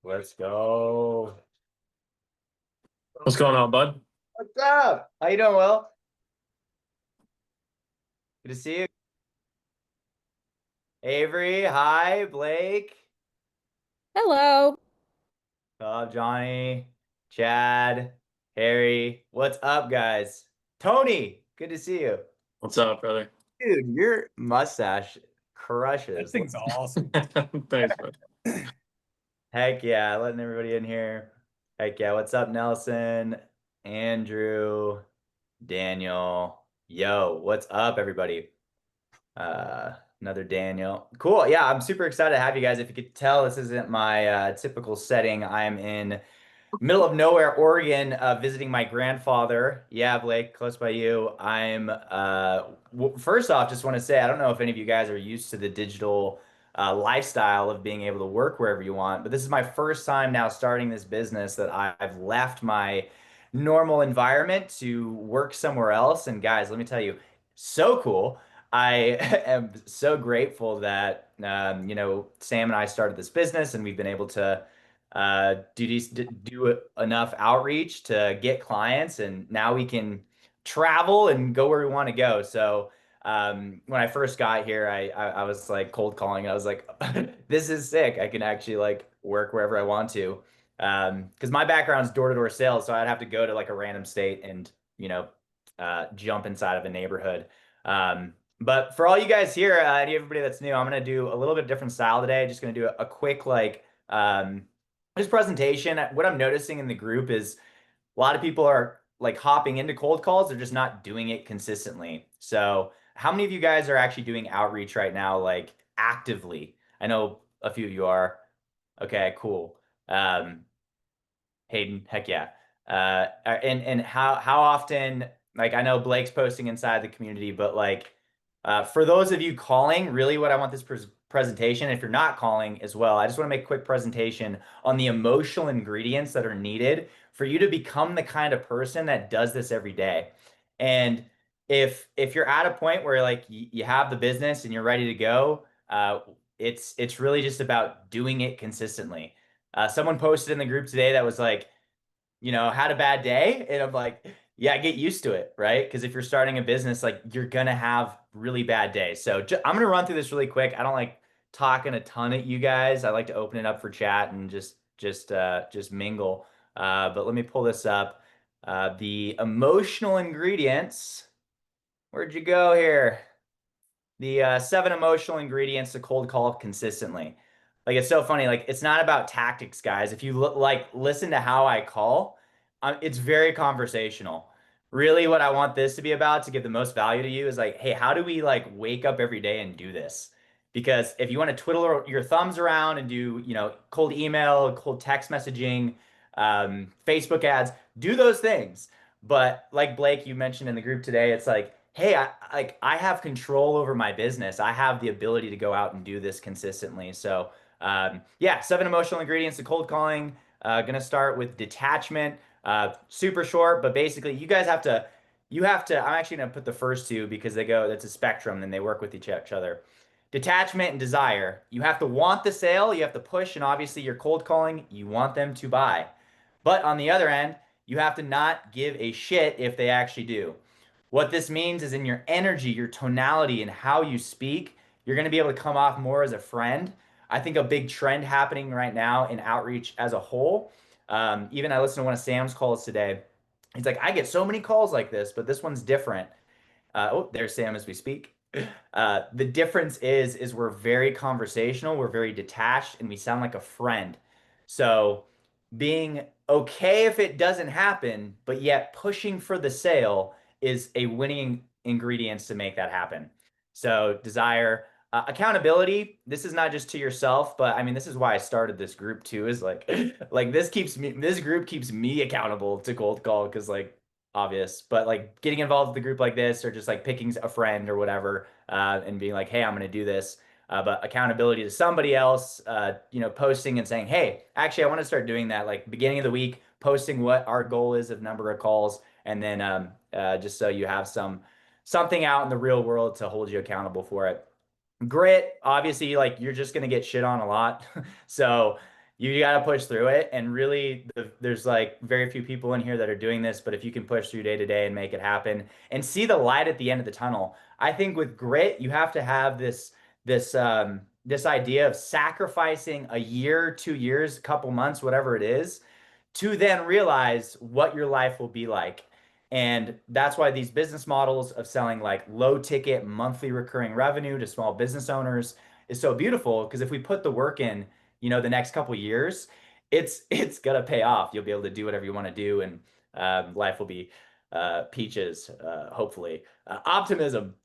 Let's go. What's going on, bud? What's up? How you doing, Will? Good to see you. Avery, hi. Blake. Hello. Johnny, Chad, Harry. What's up, guys? Tony, good to see you. What's up, brother? Dude, your mustache That crushes. thing's awesome. Thanks, bud. Heck yeah, letting everybody in here. Heck yeah, what's up, Nelson, Andrew, Daniel? Yo, what's up, everybody? Another Daniel. Cool. Yeah, I'm super excited to have you guys. If you could tell, this isn't my typical setting. I'm in middle of nowhere, Oregon, visiting my grandfather. Yeah, Blake, close by you. I'm first off, just want to say I don't know if any of you guys are used to the digital lifestyle of being able to work wherever you want, but this is my first time now starting this business that I've left my normal environment to work somewhere else. And guys, let me tell you, so cool. I am so grateful that Sam and I started this business and we've been able to do enough outreach to get clients, and now we can travel and go where we want to go. So when I first got here, I was like cold calling. I was like, this is sick. I can actually like work wherever I want to. Because my background is door-to-door sales, so I'd have to go to like a random state and jump inside of a neighborhood. But for all you guys here, everybody that's new, I'm gonna do a little bit different style today. Just gonna do a quick like this presentation. What I'm noticing in the group is a lot of people are like hopping into cold calls. They're just not doing it consistently. So, how many of you guys are actually doing outreach right now, like actively? I know a few of you are. Okay, cool. Um, Hayden, heck yeah. And how often? Like I know Blake's posting inside the community, but like for those of you calling, really what I want this presentation, if you're not calling as well, I just want to make a quick presentation on the emotional ingredients that are needed for you to become the kind of person that does this every day. And if you're at a point where like you have the business and you're ready to go, it's really just about doing it consistently. Someone posted in the group today that was like, had a bad day. And I'm like, yeah, get used to it, right? Because if you're starting a business, like you're gonna have really bad days. So I'm gonna run through this really quick. I don't like talking a ton at you guys. I like to open it up for chat and just mingle. But let me pull this up. The emotional ingredients. Where'd you go here? The seven emotional ingredients to cold call consistently. Like it's so funny. Like it's not about tactics, guys. If you listen to how I call, it's very conversational. Really, what I want this to be about to give the most value to you is like, hey, how do we like wake up every day and do this? Because if you want to twiddle your thumbs around and do, cold email, cold text messaging, Facebook ads, do those things. But like Blake, you mentioned in the group today, it's like, hey, I have control over my business. I have the ability to go out and do this consistently. So yeah, seven emotional ingredients to cold calling. Gonna start with detachment. Super short, but basically you have to. I'm actually gonna put the first two because that's a spectrum and they work with each other. Detachment and desire. You have to want the sale, you have to push, and obviously you're cold calling, you want them to buy. But on the other end, you have to not give a shit if they actually do. What this means is in your energy, your tonality, and how you speak, you're going to be able to come off more as a friend. I think a big trend happening right now in outreach as a whole. Even I listened to one of Sam's calls today. He's like, I get so many calls like this, but this one's different. Oh, there's Sam as we speak. The difference is we're very conversational, we're very detached, and we sound like a friend. So being okay if it doesn't happen, but yet pushing for the sale is a winning ingredients to make that happen. So desire, accountability. This is not just to yourself, but I mean, this is why I started this group too, is like, like this group keeps me accountable to cold call because like obvious, but like getting involved with a group like this or just like picking a friend or whatever, and being like, hey, I'm going to do this. But accountability to somebody else, posting and saying, hey, actually, I want to start doing that. Like beginning of the week, posting what our goal is of number of calls, and then just so you have something out in the real world to hold you accountable for it. Grit, obviously, like you're just gonna get shit on a lot. So You got to push through it. And really, there's like very few people in here that are doing this. But if you can push through day to day and make it happen and see the light at the end of the tunnel, I think with grit, you have to have this idea of sacrificing a year, 2 years, a couple months, whatever it is, to then realize what your life will be like. And that's why these business models of selling like low ticket monthly recurring revenue to small business owners is so beautiful because if we put the work in, the next couple years, it's gonna pay off. You'll be able to do whatever you want to do, and life will be peaches, hopefully. Optimism,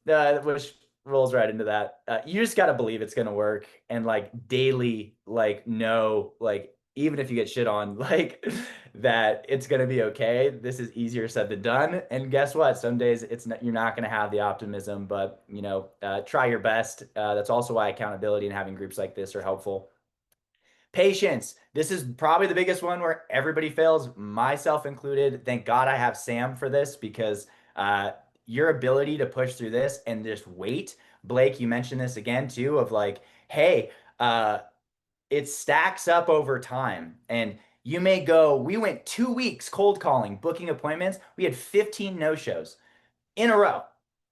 which rolls right into that. You just got to believe it's gonna work, and like daily, like know, like even if you get shit on, like that it's gonna be okay. This is easier said than done. And guess what? Some days you're not gonna have the optimism, but try your best. That's also why accountability and having groups like this are helpful. Patience. This is probably the biggest one where everybody fails, myself included. Thank God I have Sam for this because your ability to push through this and just wait. Blake, you mentioned this again too, of like, hey, it stacks up over time. And you may go, we went 2 weeks cold calling, booking appointments. We had 15 no-shows in a row.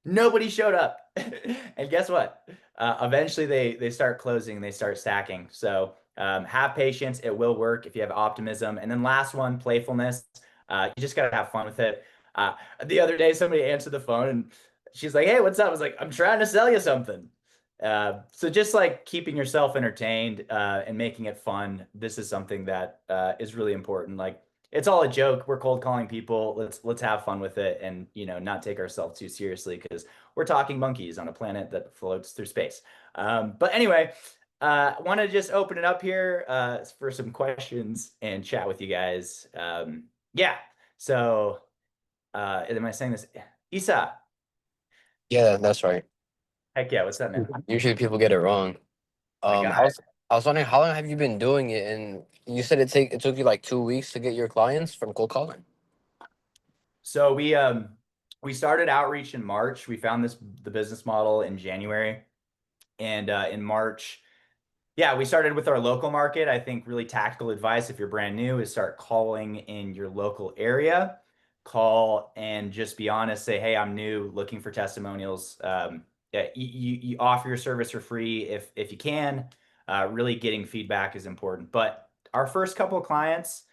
Nobody showed up. And guess what? Eventually they start closing, they start stacking. So have patience. It will work if you have optimism. And then last one, playfulness. You just got to have fun with it. The other day, somebody answered the phone and she's like, hey, what's up? I was like, I'm trying to sell you something. So just like keeping yourself entertained and making it fun. This is something that is really important. Like it's all a joke. We're cold calling people. Let's have fun with it and not take ourselves too seriously because we're talking monkeys on a planet that floats through space. But anyway, I want to just open it up here for some questions and chat with you guys. Yeah. So am I saying this? Isa, Yeah, that's right. heck yeah. What's that, man? Usually people get it wrong. I Um, got I it. was I was wondering how long have you been doing it? And you said it took you like 2 weeks to get your clients from cold calling. So we started outreach in March. We found the business model in January, and in March, yeah, we started with our local market. I think really tactical advice if you're brand new is start calling in your local area. Call and just be honest. Say, hey, I'm new, looking for testimonials. Yeah, you offer your service for free if you can. Really getting feedback is important. But our first couple of clients,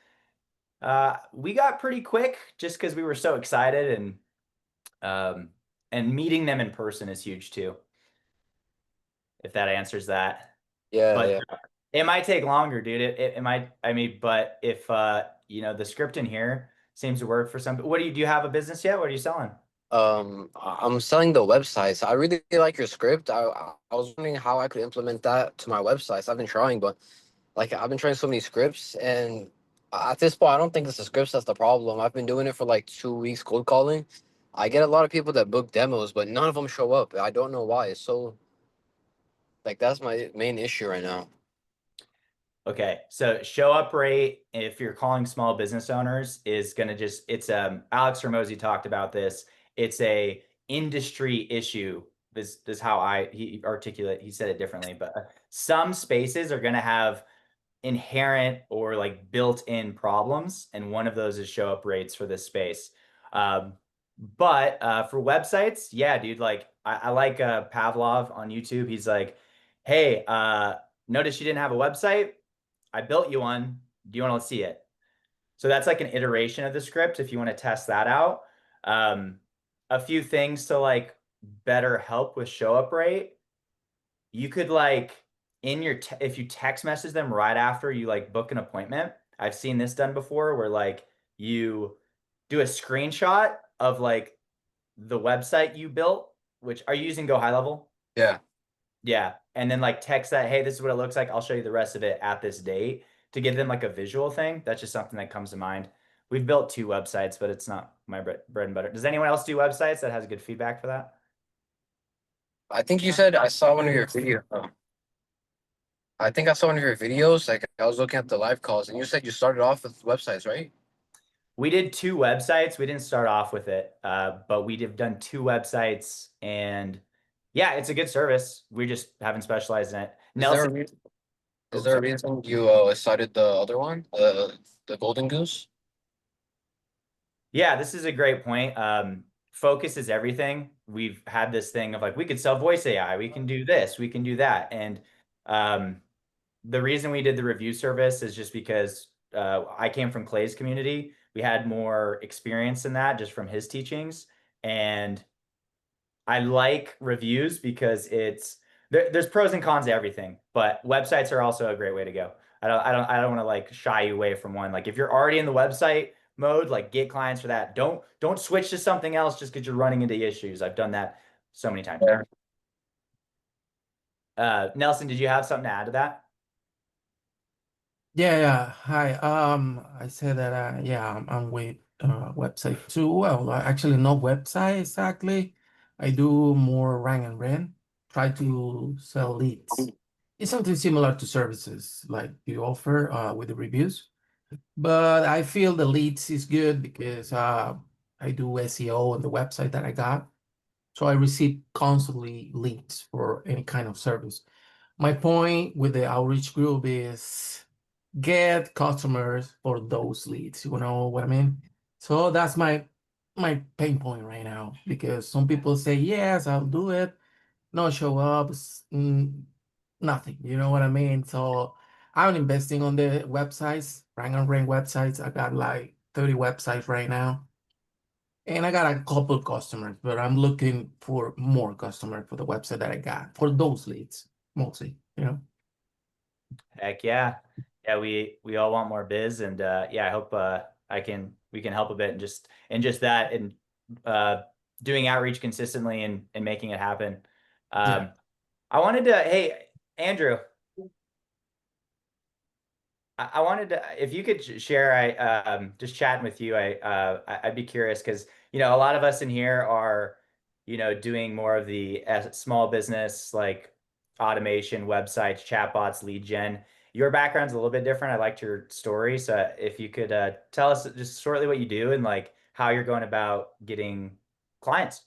we got pretty quick just because we were so excited um, and meeting them in person is huge too, if that answers that. Yeah, But yeah. it might take longer, dude. It might, I mean, but if the script in here seems to work for some. What do you have a business yet? What are you selling? I'm selling the websites. I really like your script. I was wondering how I could implement that to my websites. I've been trying, but like I've been trying so many scripts, and at this point, I don't think it's the scripts that's the problem. I've been doing it for like 2 weeks cold calling. I get a lot of people that book demos, but none of them show up. I don't know why. It's so like that's my main issue right now. Okay, so show up rate, if you're calling small business owners, is gonna it's Alex Ramosi talked about this. It's a industry issue. This is how he said it differently, but some spaces are gonna have inherent or like built-in problems, and one of those is show up rates for this space. Um, but for websites, yeah, dude, like I like Pavlov on YouTube. He's like, hey, notice you didn't have a website. I built you one. Do you want to see it? So that's like an iteration of the script if you want to test that out. Um, a few things to like better help with show up rate. You could like if you text message them right after you like book an appointment. I've seen this done before where like you do a screenshot of like the website you built, which are you using Go High Level? Yeah. Yeah. And then like text that, hey, this is what it looks like. I'll show you the rest of it at this date to give them like a visual thing. That's just something that comes to mind. We've built 2 websites, but it's not my bread and butter. Does anyone else do websites that has good feedback for that? I think you said I saw one of your videos. I think I saw one of your videos. Like I was looking at the live calls, and you said you started off with websites, right? We did 2 websites. We didn't start off with it, but we have done 2 websites, and yeah, it's a good service. We just haven't specialized in it. Is there Nelson, Is there a reason you cited the other one, the Golden Goose? Yeah, this is a great point. Focus is everything. We've had this thing of like, we could sell voice AI, we can do this, we can do that. And um, the reason we did the review service is just because I came from Clay's community. We had more experience in that just from his teachings. And I like reviews because there's pros and cons to everything, but websites are also a great way to go. I don't want to like shy you away from one. Like if you're already in the website mode, like get clients for that. Don't switch to something else just because you're running into issues. I've done that so many times. Nelson, did you have something to add to that? Yeah. Hi. I said that. Yeah, I'm with website too. Well, actually, no website exactly. I do more rank and rent. Try to sell leads. It's something similar to services like you offer with the reviews. But I feel the leads is good because I do SEO on the website that I got. So I receive constantly leads for any kind of service. My point with the outreach group is get customers for those leads. You know what I mean? So that's my pain point right now because some people say yes, I'll do it, no show ups, nothing. You know what I mean? So I'm investing on the websites, rank and rank websites. I got like 30 websites right now. And I got a couple customers, but I'm looking for more customers for the website that I got for those leads mostly, you know. Heck yeah. Yeah, we all want more biz and yeah, I hope we can help a bit and just that and uh doing outreach consistently and making it happen. Yeah. I wanted to hey Andrew, I wanted to if you could share I just chatting with you I'd be curious because a lot of us in here are doing more of the small business like automation websites chatbots lead gen. Your background's a little bit different. I liked your story, so if you could tell us just shortly what you do and like how you're going about getting clients.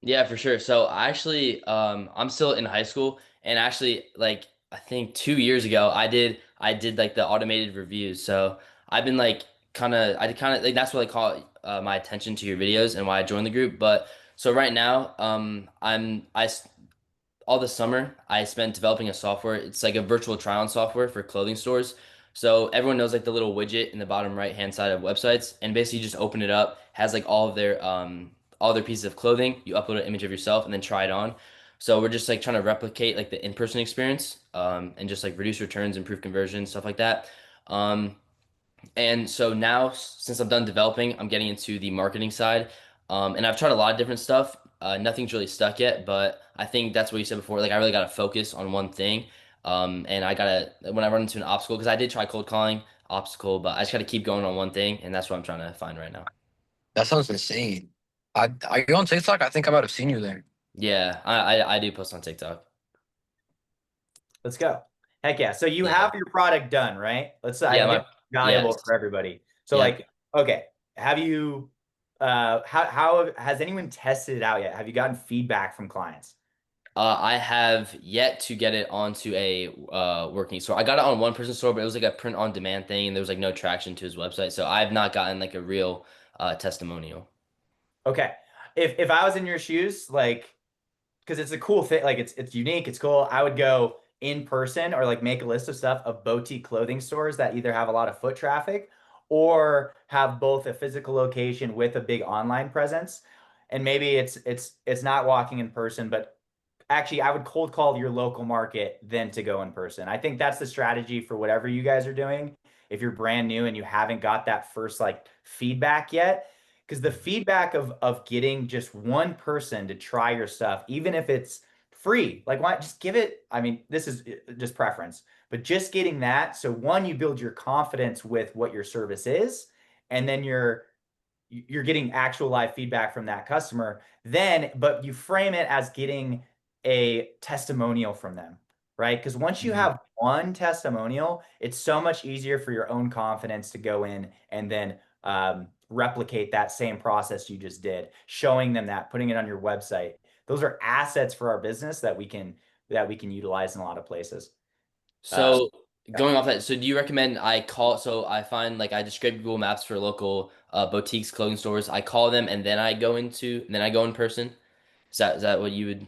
Yeah, for sure. So I actually, I'm still in high school, and actually, like I think 2 years ago, I did like the automated reviews. So I've been like I kind of like that's what I call my attention to your videos and why I joined the group. But so right now, all this summer I spent developing a software. It's like a virtual try-on software for clothing stores. So everyone knows like the little widget in the bottom right hand side of websites, and basically you just open it up, has like all their pieces of clothing. You upload an image of yourself and then try it on. So we're just like trying to replicate like the in-person experience, and just like reduce returns, improve conversion, stuff like that. Um, and so now, since I'm done developing, I'm getting into the marketing side. And I've tried a lot of different stuff. Nothing's really stuck yet, but I think that's what you said before. Like, I really got to focus on one thing. And when I run into an obstacle, because I did try cold calling, obstacle, but I just got to keep going on one thing. And that's what I'm trying to find right now. That sounds insane. Are you on TikTok? I think I might have seen you there. Yeah, I do post on TikTok. Let's go. Heck yeah. So you Yeah. have your product done, right? I Yeah, think it's valuable yes. for everybody. So Yeah. like, okay, have you how has anyone tested it out yet? Have you gotten feedback from clients? I have yet to get it onto a working store. I got it on one person store, but it was like a print on demand thing, and there was like no traction to his website. So I've not gotten like a real testimonial. Okay. If I was in your shoes, like because it's a cool thing, like it's unique, it's cool. I would go in person or like make a list of stuff of boutique clothing stores that either have a lot of foot traffic or have both a physical location with a big online presence. And maybe it's not walking in person, but actually I would cold call your local market than to go in person. I think that's the strategy for whatever you guys are doing. If you're brand new and you haven't got that first like feedback yet, because the feedback of getting just one person to try your stuff, even if it's free, like why just give it. I mean, this is just preference, but just getting that. So one, you build your confidence with what your service is, and then you're getting actual live feedback from that customer. Then, but you frame it as getting a testimonial from them, right? Because once you Mhm. have one testimonial, it's so much easier for your own confidence to go in and then replicate that same process you just did, showing them that, putting it on your website. Those are assets for our business that we can utilize in a lot of places. Uh, So Going off that, so do you recommend I call? So I find like I just scrape Google Maps for local boutiques, clothing stores. I call them and then I go in person. Is that what you would?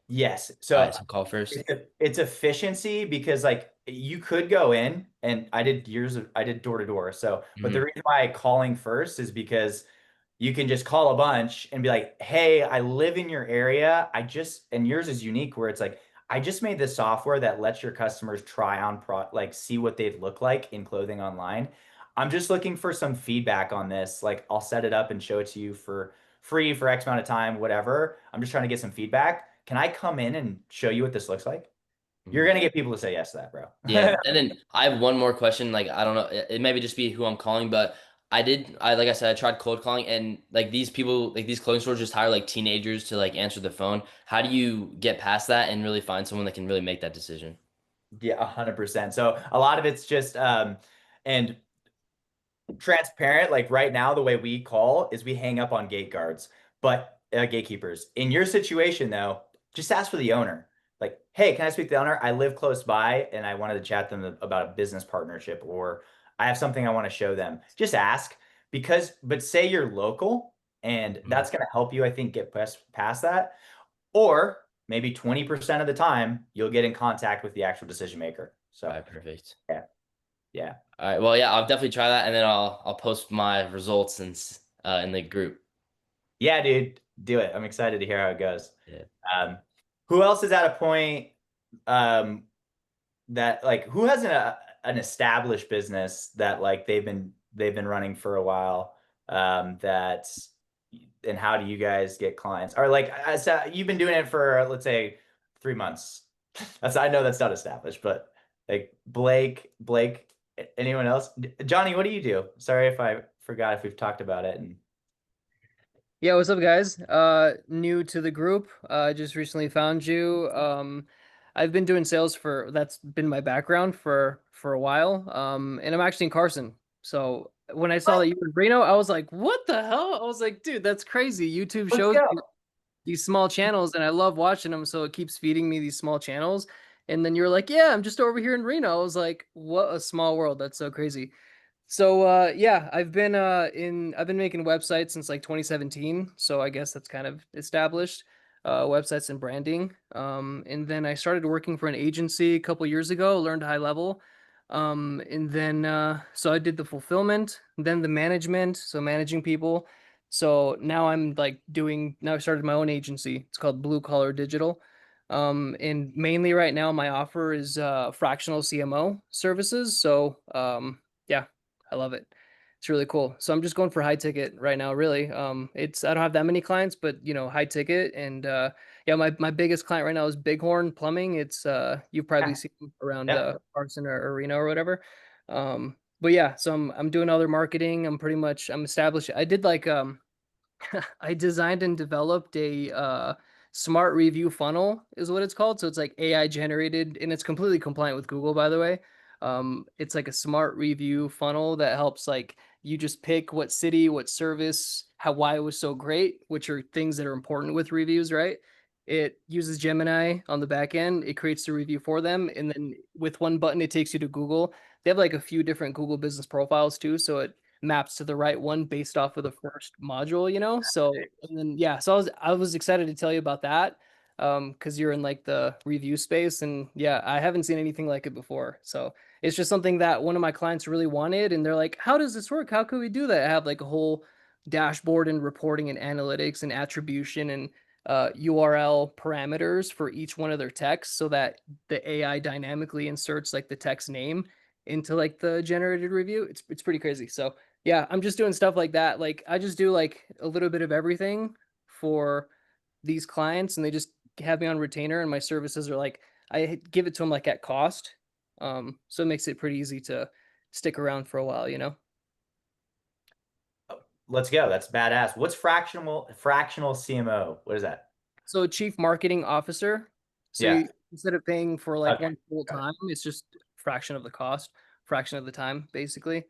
Yes. All So right, so call first. it's efficiency because like you could go in and I did door to door. So, but the Mhm. reason why calling first is because you can just call a bunch and be like, "Hey, I live in your area. And yours is unique where it's like, I just made this software that lets your customers try on like see what they'd look like in clothing online. I'm just looking for some feedback on this. Like, I'll set it up and show it to you for free for X amount of time, whatever. I'm just trying to get some feedback. Can I come in and show you what this looks like?" You're Mhm. gonna get people to say yes to that, bro. Yeah, and then I have one more question. Like I don't know, it maybe just be who I'm calling, but I like I said, I tried cold calling, and like these people, like these clothing stores, just hire like teenagers to like answer the phone. How do you get past that and really find someone that can really make that decision? Yeah, 100%. So a lot of it's just and transparent. Like right now, the way we call is we hang up on gate guards, but gatekeepers. In your situation, though, just ask for the owner. Like, hey, can I speak to the owner? I live close by and I wanted to chat them about a business partnership, or I have something I want to show them. Just ask but say you're local, and Mhm. that's going to help you, I think, get past that. Or maybe 20% of the time, you'll get in contact with the actual decision maker. All So, right, perfect. yeah, yeah. All right, well, yeah, I'll definitely try that, and then I'll post my results in the group. Yeah, dude, do it. I'm excited to hear how it goes. Yeah. Um, who else is at a point um, that like who has an established business that like they've been running for a while that and how do you guys get clients? Or like so you've been doing it for let's say 3 months. I know that's not established, but like Blake, anyone else? Johnny, what do you do? Sorry if I forgot if we've talked about it and Yeah, what's up, guys? New to the group. Just recently found you. I've been doing sales that's been my background for a while. And I'm actually in Carson. So when I saw that you were in Reno, I was like, "What the hell?" I was like, "Dude, that's crazy." YouTube let's shows go. these small channels, and I love watching them. So it keeps feeding me these small channels. And then you're like, "Yeah, I'm just over here in Reno." I was like, "What a small world! That's so crazy." So yeah, I've been making websites since like 2017, so I guess that's kind of established websites and branding. And then I started working for an agency a couple years ago, learned high level. And then so I did the fulfillment, then the management, so managing people. So now now I started my own agency. It's called Blue Collar Digital. And mainly right now my offer is fractional CMO services. So yeah, I love it. It's really cool. So I'm just going for high ticket right now, really. It's I don't have that many clients, but high ticket and yeah, my biggest client right now is Bighorn Plumbing. It's you've probably seen around Yeah. Carson or Reno or whatever. But yeah, so I'm doing other marketing. I'm established. I did like I designed and developed a smart review funnel is what it's called. So it's like AI generated and it's completely compliant with Google, by the way. It's like a smart review funnel that helps like you just pick what city, what service, why it was so great, which are things that are important with reviews, right? It uses Gemini on the back end. It creates the review for them. And then with one button, it takes you to Google. They have like a few different Google business profiles too. So it maps to the right one based off of the first module. So and then yeah, so I was excited to tell you about that. Because you're in like the review space, and yeah, I haven't seen anything like it before. So it's just something that one of my clients really wanted, and they're like, "How does this work? How could we do that?" I have like a whole dashboard and reporting and analytics and attribution and URL parameters for each one of their texts so that the AI dynamically inserts like the text name into like the generated review. It's pretty crazy. So yeah, I'm just doing stuff like that. Like I just do like a little bit of everything for these clients and they just have me on retainer and my services are like I give it to them like at cost. So it makes it pretty easy to stick around for a while. Let's go. That's badass. What's fractional CMO? What is that? So chief marketing officer. So Yeah. instead of paying for like Okay. one full Got it. time, it's just fraction of the cost, fraction of the time, basically.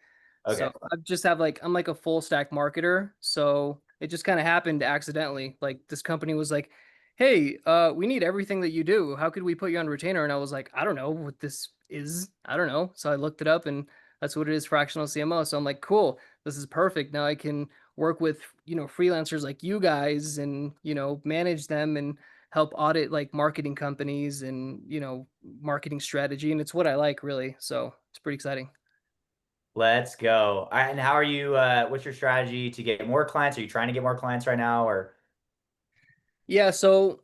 Okay. So I just have like I'm like a full stack marketer. So it just kind of happened accidentally. Like this company was like, "Hey, we need everything that you do. How could we put you on retainer?" And I was like, "I don't know, with this is. I don't know. So I looked it up, and that's what it is, fractional CMO. So I'm like, cool, this is perfect. Now I can work with, freelancers like you guys and, manage them and help audit like marketing companies and, marketing strategy. And it's what I like, really. So it's pretty exciting. Let's go. All right, and how are you? What's your strategy to get more clients? Are you trying to get more clients right now, or? Yeah, so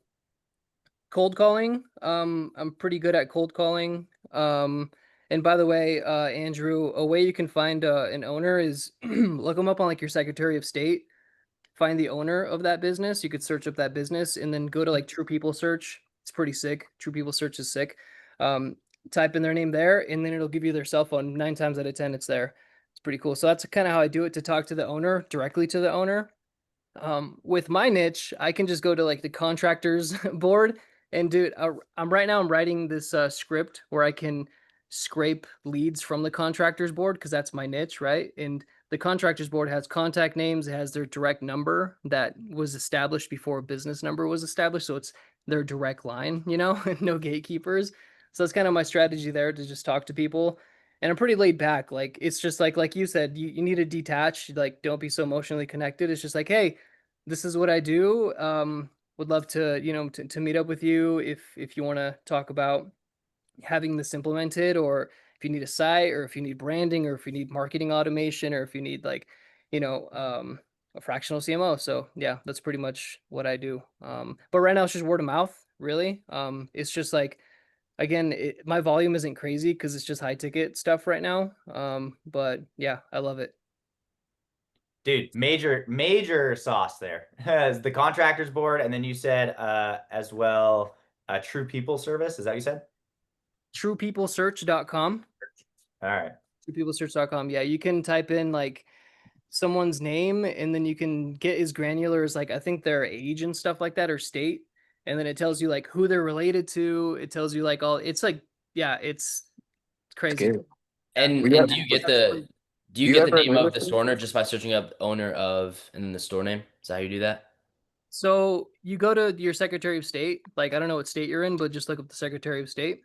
cold calling. I'm pretty good at cold calling. And by the way, Andrew, a way you can find an owner is look them up on like your Secretary of State. Find the owner of that business. You could search up that business and then go to like True People Search. It's pretty sick. True People Search is sick. Um, Type in their name there, and then it'll give you their cell phone. 9 times out of 10, it's there. It's pretty cool. So that's kind of how I do it, to talk to the owner, directly to the owner. With my niche, I can just go to like the contractors board and do it. I'm right now, I'm writing this script where I can scrape leads from the contractors board, because that's my niche, right? And the contractors board has contact names, it has their direct number that was established before a business number was established. So it's their direct line, no gatekeepers. So that's kind of my strategy there, to just talk to people. And I'm pretty laid back. Like, it's just like you said, you need to detach, like, don't be so emotionally connected. It's just like, hey, this is what I do. Would love to, to meet up with you if you want to talk about having this implemented, or if you need a site, or if you need branding, or if you need marketing automation, or if you need like, a fractional CMO. So yeah, that's pretty much what I do. But right now it's just word of mouth, really. It's just like, again, my volume isn't crazy because it's just high ticket stuff right now. But yeah, I love it. Dude, major sauce there. As the contractors board, and then you said as well True People Service. Is that what you said? TruePeopleSearch.com. All right. TruePeopleSearch.com. Yeah, you can type in like someone's name, and then you can get as granular as like, I think their age and stuff like that, or state. And then it tells you like who they're related to. It tells you like all, it's like, yeah, it's crazy. Scary. And We and have, do you get the you ever name real of the estate? store owner just by searching up owner of and then the store name? Is that how you do that? So you go to your Secretary of State, like, I don't know what state you're in, but just look up the Secretary of State.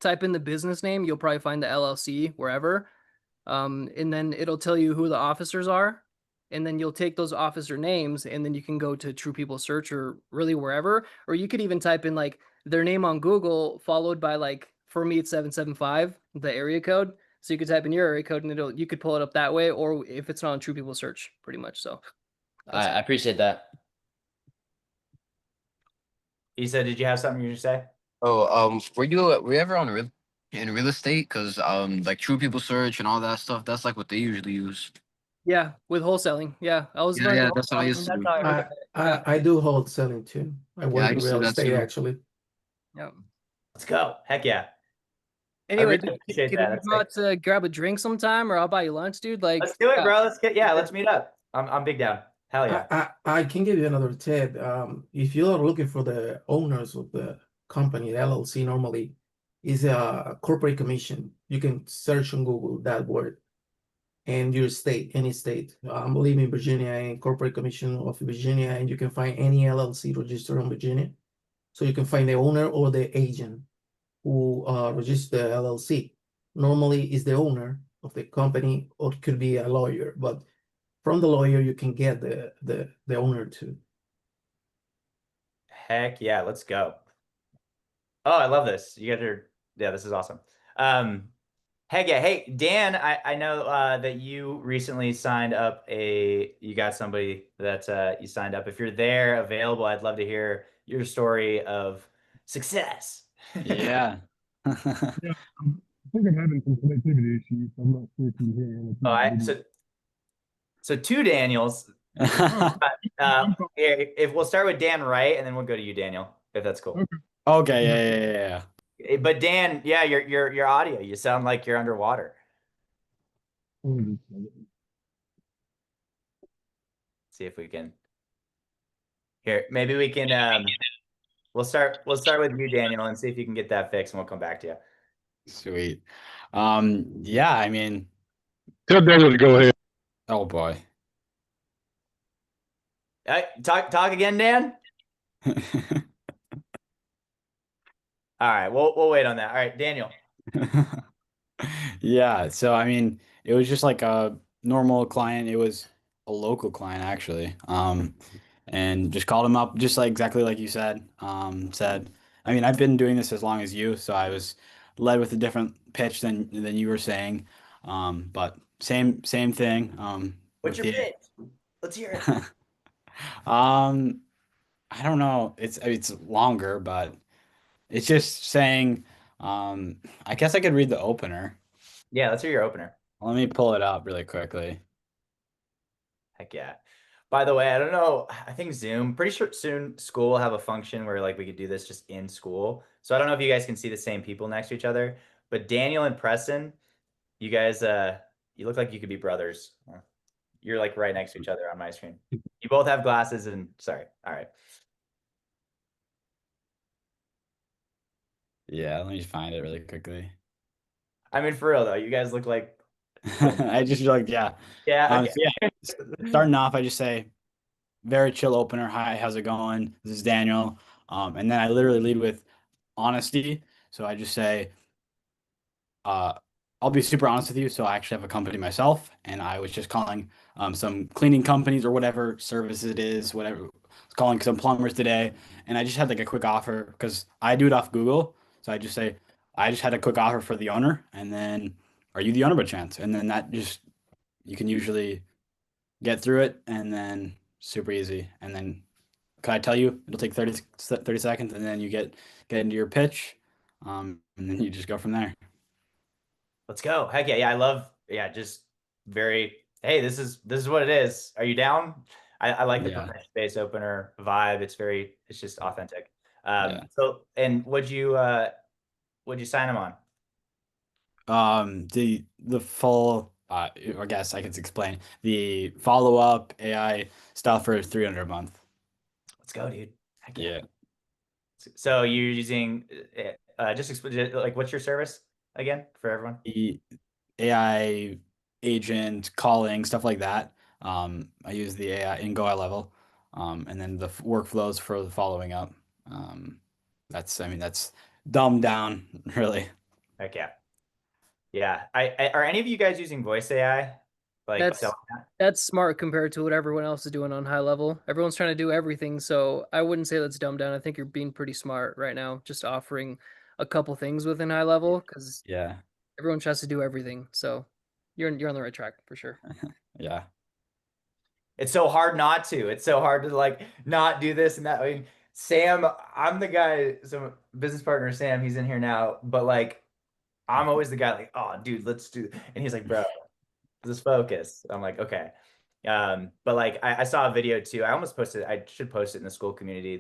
Type in the business name, you'll probably find the LLC wherever. And then it'll tell you who the officers are. And then you'll take those officer names, and then you can go to True People Search, or really wherever. Or you could even type in like their name on Google, followed by like, for me, it's 775, the area code. So you could type in your area code, and you could pull it up that way, or if it's not on True People Search, pretty much. So that's I it. appreciate that. He said, did you have something you to say? Oh, were you ever on in real estate? Because like True People Search and all that stuff, that's like what they usually use. Yeah, with wholesaling. Yeah, I was Yeah, learning yeah, that's what I wholesaling, used and to that's do. how I heard I about it. Yeah, I do wholesaling too. I Yeah, work I in used to do real that estate too. actually. yeah. Let's go. Heck yeah. I Anyway, really dude, appreciate can that. we That's go sick. out to grab a drink sometime, or I'll buy you lunch, dude? Like, Let's do it, yeah, bro. Let's meet up. I'm big down. Hell I, yeah. I can give you another tip. If you are looking for the owners of the company, the LLC normally is a corporate commission. You can search on Google that word and your state, any state. I'm living in Virginia, and corporate commission of Virginia, and you can find any LLC registered in Virginia. So you can find the owner or the agent who registered the LLC. Normally is the owner of the company, or it could be a lawyer, but from the lawyer you can get the owner too. Heck yeah. Let's go. Oh, I love this. You guys are, yeah, this is awesome. Heck yeah. Hey, Dan, I know that you recently signed up you got somebody that you signed up. If you're there available, I'd love to hear your story of success. Yeah. Yeah, I think I'm having some connectivity issues. I'm not sure if you can hear me. All right. So two Daniels. Oh, If we'll start with Dan Wright, and then we'll go to you, Daniel, if that's cool. okay. Okay, yeah. But Dan, yeah, your audio, you sound like you're underwater. See if we can here. Maybe we can we'll start with you, Daniel, and see if you can get that fixed, and we'll come back to you. Sweet. Yeah, I mean, Tell Daniel to go ahead. oh boy. Talk again, Dan. All right, we'll wait on that. All right, Daniel. Yeah, so I mean, it was just like a normal client. It was a local client actually. And just called him up just like exactly like you said. Said, I mean, I've been doing this as long as you, so I was led with a different pitch than you were saying. But same thing. What's With your the pitch? Let's hear it. um, I don't know. It's longer, but it's just saying, I guess I could read the opener. Yeah, let's hear your opener. Let me pull it up really quickly. Heck yeah. By the way, I don't know. I think Zoom, pretty sure soon Skool will have a function where like we could do this just in Skool. So I don't know if you guys can see the same people next to each other, but Daniel and Preston, you guys, you look like you could be brothers. You're like right next to each other on my screen. You both have glasses and sorry. All right. Yeah, let me find it really quickly. I mean, for real though, you guys look like, I just like, yeah. yeah, So yeah, okay. starting off, I just say, very chill opener. Hi, how's it going? This is Daniel. And then I literally lead with honesty. So I just say, uh, I'll be super honest with you. So I actually have a company myself, and I was just calling some cleaning companies or whatever service it is, whatever. I was calling some plumbers today, and I just had like a quick offer because I do it off Google. So I just say, I just had a quick offer for the owner, and then, are you the owner by chance? And then that just you can usually get through it, and then super easy. And then can I tell you, it'll take 30 seconds, and then you get into your pitch, and then you just go from there. Let's go. Heck yeah. Yeah, I love, yeah, just very, hey, this is what it is. Are you down? I like the Yeah, permission space opener vibe. It's just authentic. yeah. So and would you sign them on? The full I guess I can explain the follow-up AI stuff for 300 a month. Let's go, dude. Heck yeah. Yeah. So you're using just like what's your service again for everyone? The AI agent calling, stuff like that. I use the AI in Go level. And then the workflows for the following up. I mean, that's dumbed down, really. Heck yeah. Yeah. I are any of you guys using voice AI? Like That's selling that's smart compared to what everyone else is doing on high level. Everyone's trying to do everything, so I wouldn't say that's dumbed down. I think you're being pretty smart right now, just offering a couple things within high level because Yeah. everyone tries to do everything. So you're on the right track for sure. Yeah. It's so hard not to. It's so hard to like not do this and that. I mean, Sam, I'm the guy, so business partner Sam, he's in here now, but like I'm always the guy like, oh dude, let's do, and he's like, bro, just focus. I'm like, okay. But like I saw a video too. I almost posted, I should post it in the Skool community,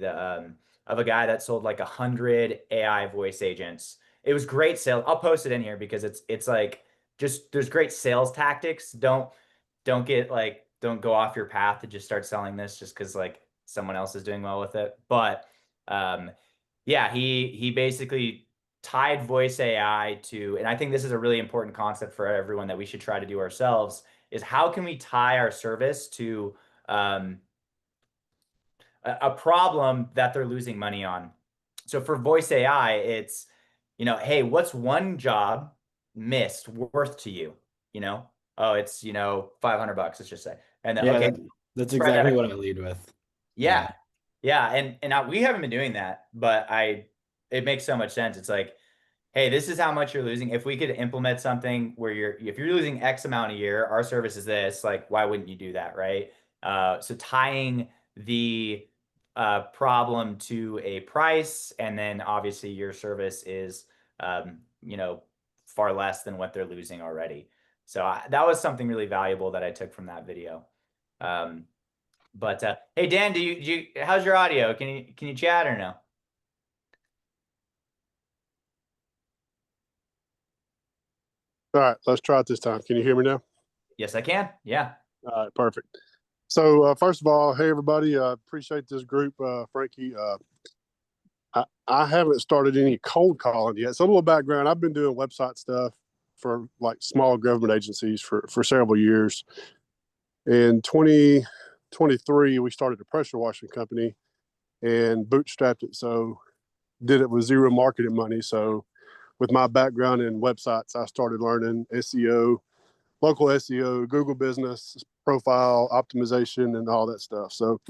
of a guy that sold like 100 AI voice agents. It was great sales. I'll post it in here because it's like just there's great sales tactics. Don't get like don't go off your path to just start selling this just because like someone else is doing well with it. But um yeah, he basically tied voice AI to, and I think this is a really important concept for everyone that we should try to do ourselves, is how can we tie our service to um, a problem that they're losing money on. So for voice AI, it's, hey, what's one job missed worth to you? You know, oh, it's, $500, let's just say. And then, Yeah, okay, that's spread that. exactly what I lead with. Yeah. Yeah. Yeah. And we haven't been doing that, but it makes so much sense. It's like, hey, this is how much you're losing. If we could implement something where if you're losing X amount a year, our service is this, like, why wouldn't you do that? Right. So tying the problem to a price, and then obviously your service is, far less than what they're losing already. So that was something really valuable that I took from that video. Um, but hey, Dan, how's your audio? Can you chat or no? All right, let's try it this time. Can you hear me now? Yes, I can. Yeah. All right, perfect. So first of all, hey everybody, appreciate this group, Frankie. I haven't started any cold calling yet. So a little background: I've been doing website stuff for like small government agencies for several years. In 2023, we started a pressure washing company and bootstrapped it. So did it with zero marketing money. So with my background in websites, I started learning SEO, local SEO, Google business profile optimization, and all that stuff. So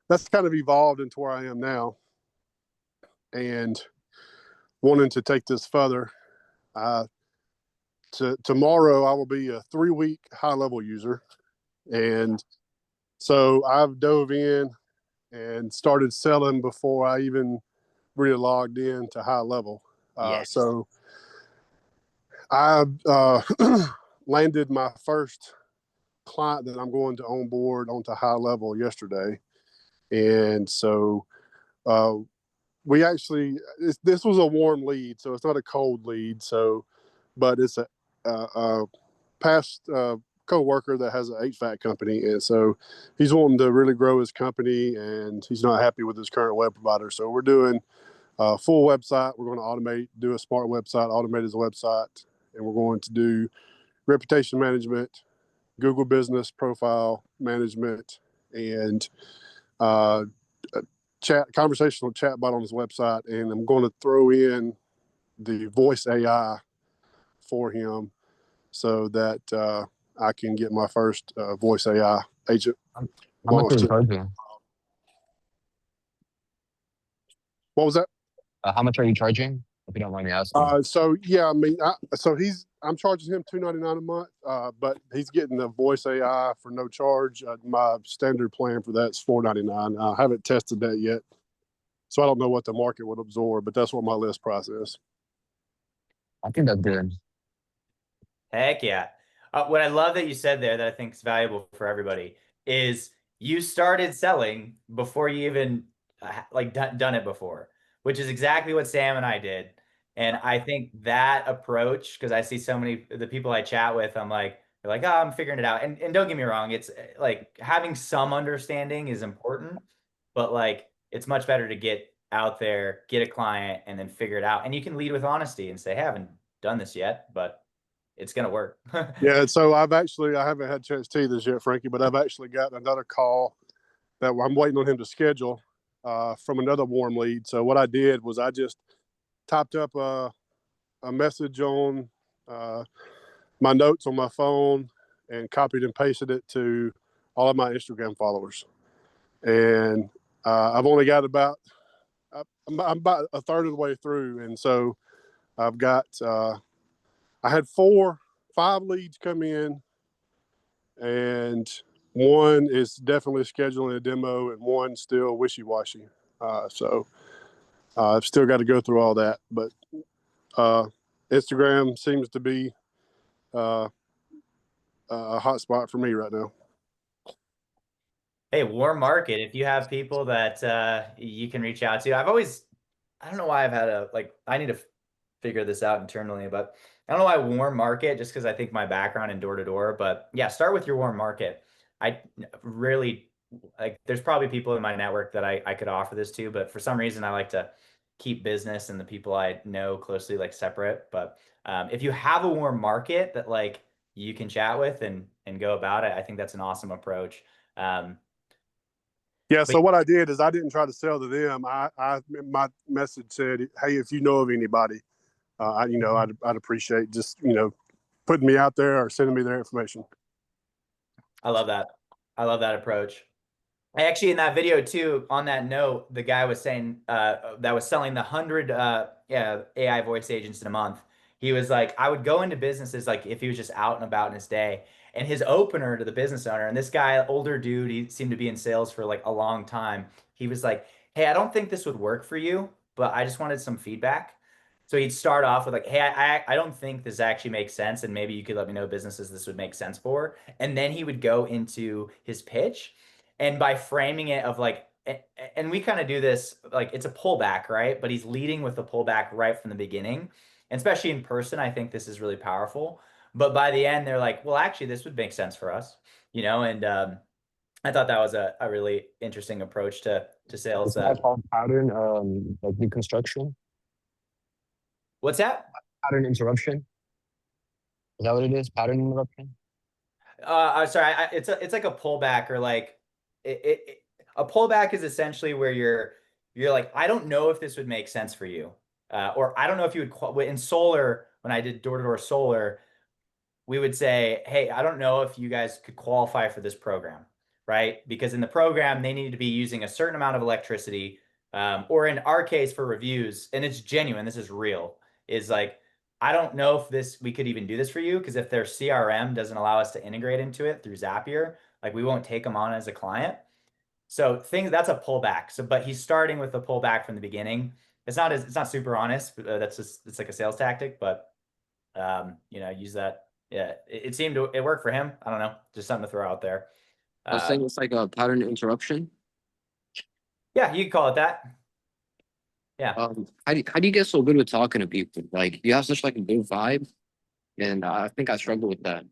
that's kind of evolved into where I am now. And wanting to take this further, tomorrow I will be a 3-week high level user. And so I've dove in and started selling before I even really logged in to high level. Yes. So I landed my first client that I'm going to onboard onto high level yesterday. And so we actually, this was a warm lead, so it's not a cold lead. So, but it's a past co-worker that has an HVAC company, and so he's wanting to really grow his company, and he's not happy with his current web provider. So we're doing a full website. We're going to automate, do a smart website, automate his website, and we're going to do reputation management, Google business profile management, and conversational chatbot on his website. And I'm going to throw in the voice AI for him so that I can get my first voice AI agent How much are you launched. charging? What was that? How much are you charging? If you don't mind me asking. So yeah, I mean, I'm charging him $299 a month, but he's getting the voice AI for no charge. My standard plan for that's $499. I haven't tested that yet, so I don't know what the market would absorb, but that's what my list price is. I think that's good. Heck yeah. What I love that you said there that I think is valuable for everybody is you started selling before you even like done it before, which is exactly what Sam and I did. And I think that approach, because I see so many the people I chat with, I'm like, they're like, oh, I'm figuring it out. And don't get me wrong, it's like having some understanding is important, but like it's much better to get out there, get a client, and then figure it out. And you can lead with honesty and say, hey, I haven't done this yet, but it's gonna work. Yeah, so I haven't had a chance to tell you this yet, Frankie, but I've actually got another call that I'm waiting on him to schedule from another warm lead. So what I did was I just typed up a message on my notes on my phone and copied and pasted it to all of my Instagram followers. And I've only got I'm about a third of the way through. And so I've got, I had 5 leads come in, and one is definitely scheduling a demo and one still wishy-washy. So I've still got to go through all that, but Instagram seems to be a hot spot for me right now. Hey, warm market. If you have people that you can reach out to, I don't know why I've had I need to figure this out internally, but I don't know why warm market, just because I think my background in door to door. But yeah, start with your warm market. I really there's probably people in my network that I could offer this to, but for some reason I like to keep business and the people I know closely separate. But if you have a warm market that you can chat with and go about it, I think that's an awesome approach. Yeah. So what I did is I didn't try to sell to them. My message said, "Hey, if you know of anybody, I'd appreciate just putting me out there or sending me their information." I love that. I love that approach. I actually, in that video too, on that note, the guy was saying that was selling the 100 AI voice agents in a month. He was like, I would go into businesses like if he was just out and about in his day. And his opener to the business owner, and this guy, older dude, he seemed to be in sales for like a long time. He was like, hey, I don't think this would work for you, but I just wanted some feedback. So he'd start off with like, hey, I don't think this actually makes sense, and maybe you could let me know businesses this would make sense for. And then he would go into his pitch, and by framing it of like, and we kind of do this like it's a pullback, right? But he's leading with the pullback right from the beginning, and especially in person, I think this is really powerful. But by the end, they're like, well, actually, this would make sense for us, and I thought that was a really interesting approach to sales. Is that called pattern like deconstruction? What's that? Pattern interruption? Is that what it is? Pattern interruption? I'm sorry. It's like a pullback, or like a pullback is essentially where you're like, I don't know if this would make sense for you. or I don't know if you would in solar, when I did door-to-door solar, we would say, hey, I don't know if you guys could qualify for this program, right? Because in the program, they need to be using a certain amount of electricity, or in our case for reviews, and it's genuine, this is real, is like, I don't know if we could even do this for you, because if their CRM doesn't allow us to integrate into it through Zapier, like we won't take them on as a client. So that's a pullback. So, but he's starting with a pullback from the beginning. It's not super honest, but it's like a sales tactic, but use that. Yeah, it seemed it worked for him. I don't know, just something to throw out there. I was saying it's like a pattern interruption. Yeah, you could call it that. Yeah. How do you get so good with talking to people? Like you have such like a good vibe, and I think I struggle with that.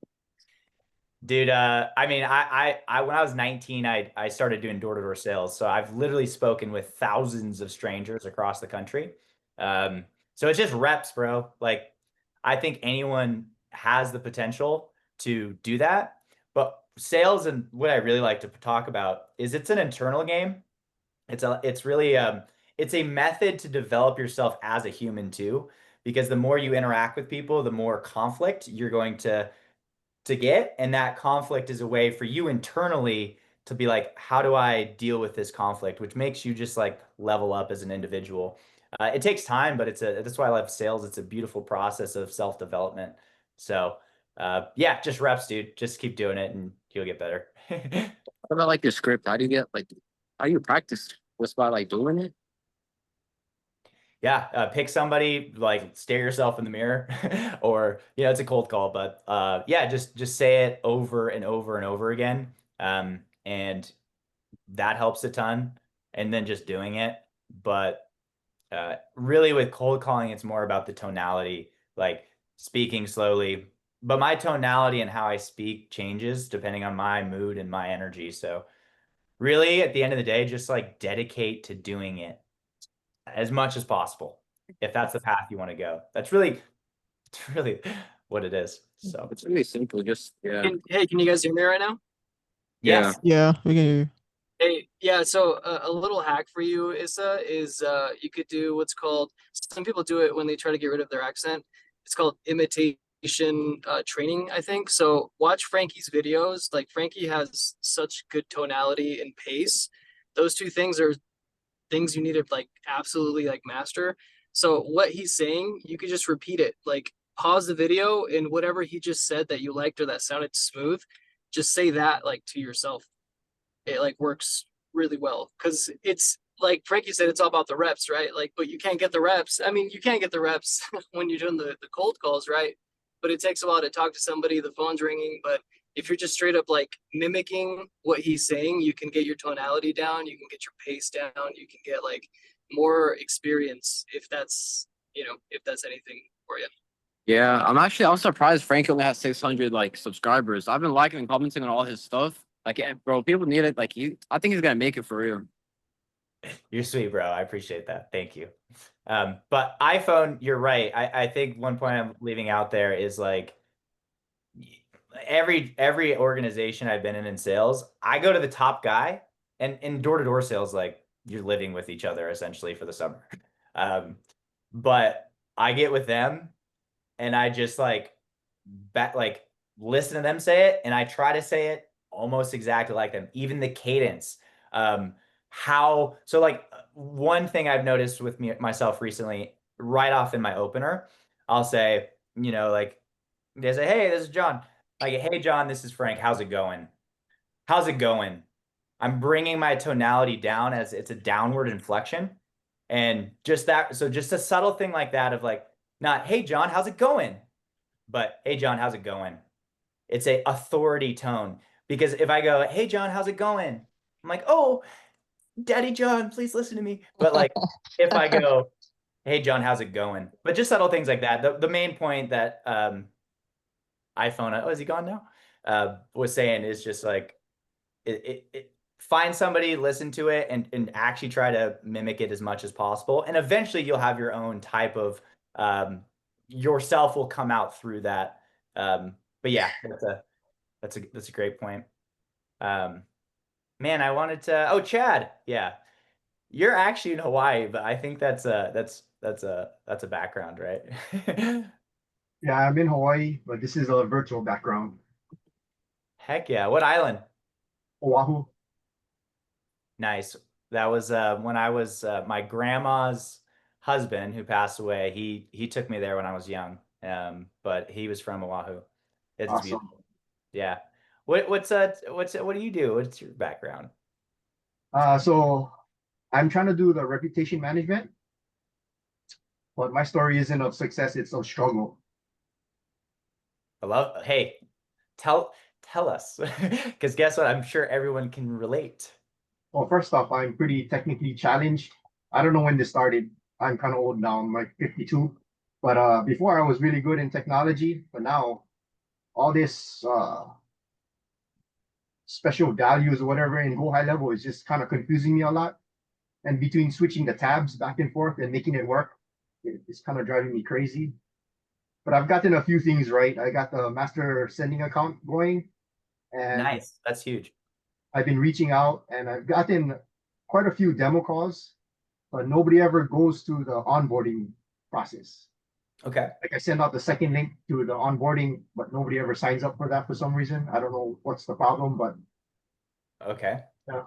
Dude, I mean, I when I was 19, I started doing door-to-door sales. So I've literally spoken with thousands of strangers across the country. So it's just reps, bro. Like, I think anyone has the potential to do that. But sales, and what I really like to talk about is it's an internal game. It's really it's a method to develop yourself as a human too, because the more you interact with people, the more conflict you're going to get, and that conflict is a way for you internally to be like, how do I deal with this conflict, which makes you just like level up as an individual. It takes time, but that's why I love sales. It's a beautiful process of self-development. So yeah, just reps, dude. Just keep doing it and you'll get better. What about like your script? How do you practice? What's by like doing it? Yeah, pick somebody, like stare yourself in the mirror, or it's a cold call, but yeah, just say it over and over and over again, and that helps a ton. And then just doing it, but really with cold calling, it's more about the tonality, like speaking slowly. But my tonality and how I speak changes depending on my mood and my energy. So really, at the end of the day, just like dedicate to doing it as much as possible if that's the path you want to go. It's really what it is. So It's really simple. Just yeah, Can you guys hear me right now? yeah. yes. Yeah, we can hear you. Hey, yeah, so a little hack for you, Issa, is you could do what's called, some people do it when they try to get rid of their accent. It's called imitation training, I think. So watch Frankie's videos. Like Frankie has such good tonality and pace. Those two things are things you need to like absolutely like master. So what he's saying, you could just repeat it. Like pause the video and whatever he just said that you liked or that sounded smooth, just say that like to yourself. It like works really well because it's like Frankie said, it's all about the reps, right? Like, but you can't get the reps. I mean, you can't get the reps when you're doing the cold calls, right? But it takes a while to talk to somebody, the phone's ringing. But if you're just straight up like mimicking what he's saying, you can get your tonality down, you can get your pace down, you can get like more experience if that's, if that's anything for you. Yeah, I'm surprised Frank only has 600 like subscribers. I've been liking and commenting on all his stuff. Like, bro, people need it. Like, I think he's gonna make it for real. You're sweet, bro. I appreciate that. Thank you. But iPhone, you're right. I think one point I'm leaving out there is like every organization I've been in sales, I go to the top guy, and in door-to-door sales, like you're living with each other essentially for the summer. But I get with them and I just like listen to them say it, and I try to say it almost exactly like them, even the cadence. One thing I've noticed with myself recently, right off in my opener, I'll say, like they say, hey, this is John. Like, hey, John, this is Frank. How's it going? How's it going? I'm bringing my tonality down as it's a downward inflection. And just that, so just a subtle thing like that of like, not, hey, John, how's it going? But hey, John, how's it going? It's a authority tone. Because if I go, hey, John, how's it going? I'm like, oh, Daddy John, please listen to me. But like, if I go, hey, John, how's it going? But just subtle things like that. The main point that iPhone, oh, is he gone now? Was saying is just like, find somebody, listen to it, and actually try to mimic it as much as possible. And eventually you'll have your own type of, yourself will come out through that. But yeah, that's a great point. Man, I wanted to, oh, Chad. Yeah. You're actually in Hawaii, but I think that's that's a background, right? Yeah, I'm in Hawaii, but this is a virtual background. Heck yeah. What island? Oahu. Nice. That was when I was my grandma's husband who passed away. He took me there when I was young. But he was from Oahu. It's Awesome. beautiful. Yeah. What do you do? What's your background? So I'm trying to do the reputation management, but my story isn't of success, it's of struggle. Hey, tell us. Because guess what? I'm sure everyone can relate. Well, first off, I'm pretty technically challenged. I don't know when this started. I'm kind of old now. I'm like 52. But before I was really good in technology, but now all this special values or whatever in Go high level is just kind of confusing me a lot. And between switching the tabs back and forth and making it work, it's kind of driving me crazy. But I've gotten a few things right. I got the master sending account going, and Nice. That's huge. I've been reaching out, and I've gotten quite a few demo calls, but nobody ever goes through the onboarding process. Okay. Like I send out the second link to the onboarding, but nobody ever signs up for that for some reason. I don't know what's the problem, but Okay. yeah.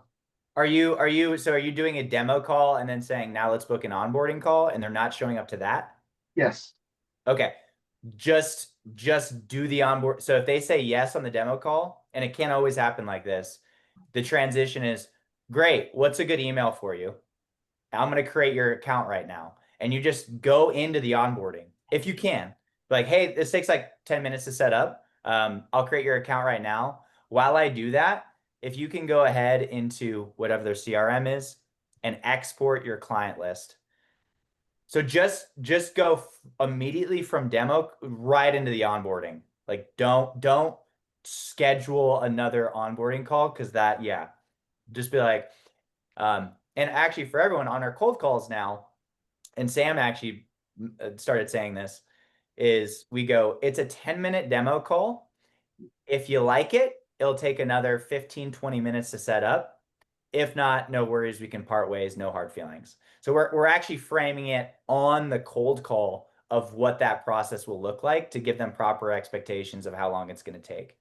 Are you doing a demo call and then saying, now let's book an onboarding call, and they're not showing up to that? Yes. Okay. Just do the onboard. So if they say yes on the demo call, and it can't always happen like this, the transition is great. What's a good email for you? I'm going to create your account right now. And you just go into the onboarding if you can. Like, hey, this takes like 10 minutes to set up. I'll create your account right now. While I do that, if you can go ahead into whatever their CRM is and export your client list. So just go immediately from demo right into the onboarding. Like don't schedule another onboarding call because that, yeah, just be like, and actually for everyone on our cold calls now, and Sam actually started saying this, is we go, it's a 10-minute demo call. If you like it, it'll take another 15, 20 minutes to set up. If not, no worries, we can part ways, no hard feelings. So we're actually framing it on the cold call of what that process will look like to give them proper expectations of how long it's going to take.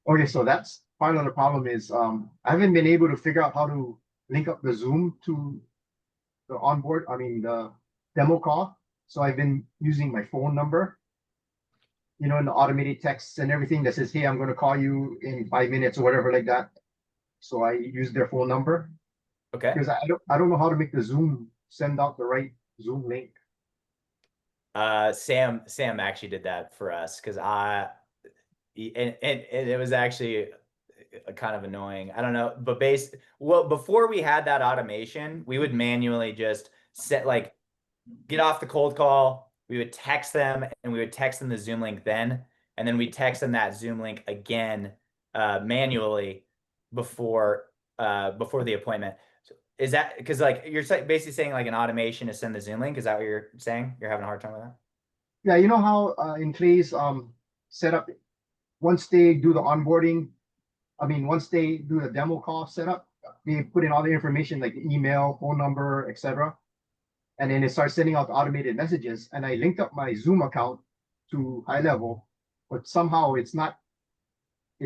Okay, so that's part of the problem is I haven't been able to figure out how to link up the Zoom to the the demo call. So I've been using my phone number, in the automated texts and everything that says, hey, I'm going to call you in 5 minutes or whatever like that. So I use their phone number Okay. because I don't know how to make the Zoom send out the right Zoom link. Sam actually did that for us because and it was actually kind of annoying. I don't know, but before we had that automation, we would manually just get off the cold call. We would text them and we would text them the Zoom link then, and then we text them that Zoom link again manually before the appointment. So is that because like you're basically saying like an automation to send the Zoom link? Is that what you're saying? You're having a hard time with that? Yeah, you know how in Clay's setup, once they do the onboarding, once they do the demo call setup, they put in all the information like the email, phone number, etc. And then it starts sending out automated messages. And I linked up my Zoom account to high level, but somehow it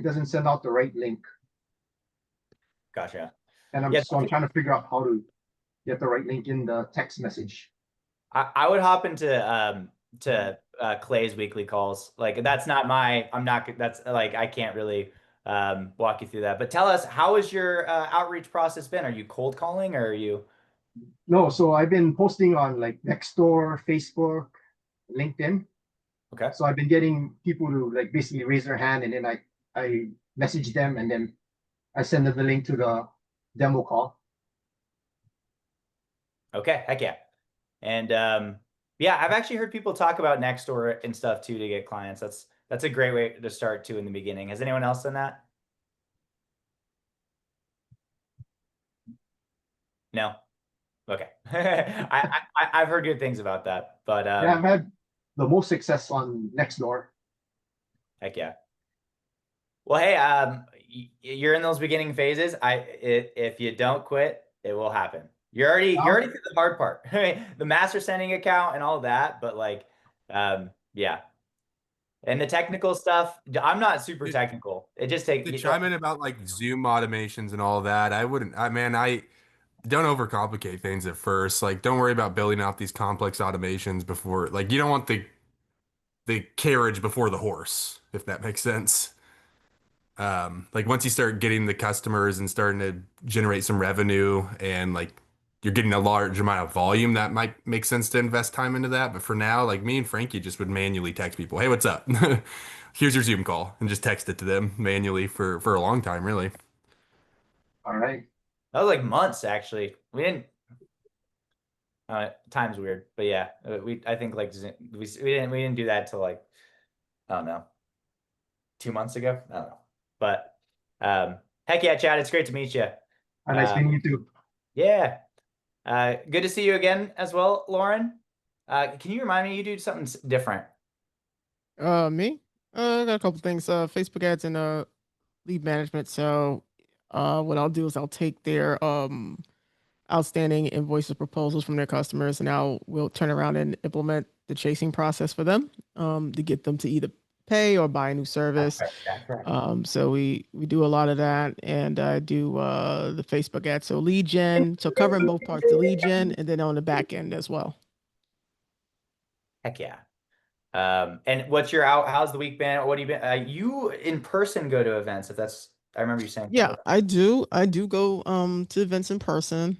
doesn't send out the right link. Gotcha. And I'm Yeah, trying to figure out how to get the right link in the text message. I would hop into Clay's weekly calls. Like that's not my that's like I can't really walk you through that. But tell us, how has your outreach process been? Are you cold calling or are you No, so I've been posting on like Nextdoor, Facebook, LinkedIn. okay? So I've been getting people to like basically raise their hand, and then I message them, and then I send them the link to the demo call. Okay, heck yeah. And yeah, I've actually heard people talk about Nextdoor and stuff too to get clients. That's a great way to start too in the beginning. Has anyone else done that? No. Okay. I've heard good things about that, but Yeah, I've had the most success on Nextdoor. heck yeah. Well, hey, you're in those beginning phases. If you don't quit, it will happen. You're already through the hard part. The master sending account and all that, but like, yeah. And the technical stuff, I'm not super technical. It just takes. To chime in about like Zoom automations and all that, I wouldn't. I don't overcomplicate things at first. Like, don't worry about building out these complex automations before. Like, you don't want the carriage before the horse, if that makes sense. Like once you start getting the customers and starting to generate some revenue and like you're getting a large amount of volume, that might make sense to invest time into that. But for now, like me and Frankie just would manually text people, "Hey, what's up? Here's your Zoom call," and just text it to them manually for a long time, really. All right. That was like months actually. We didn't. Time's weird, but yeah, I think like we didn't do that till like I don't know 2 months ago. I don't know, but heck yeah, Chad, it's great to meet you. Nice meeting you too. Yeah, good to see you again as well, Lauren. Can you remind me you do something different? Me? I got a couple things. Facebook ads and lead management. So, what I'll do is I'll take their outstanding invoices proposals from their customers, and we'll turn around and implement the chasing process for them, to get them to either pay or buy a new service. That's right. So we do a lot of that, and I do the Facebook ads. So lead gen, so covering both parts, the lead gen, and then on the back end as well. Heck yeah. And how's the week been? What have you been? You in person go to events, if that's, I remember you saying. Yeah, I do. I do go to events in person.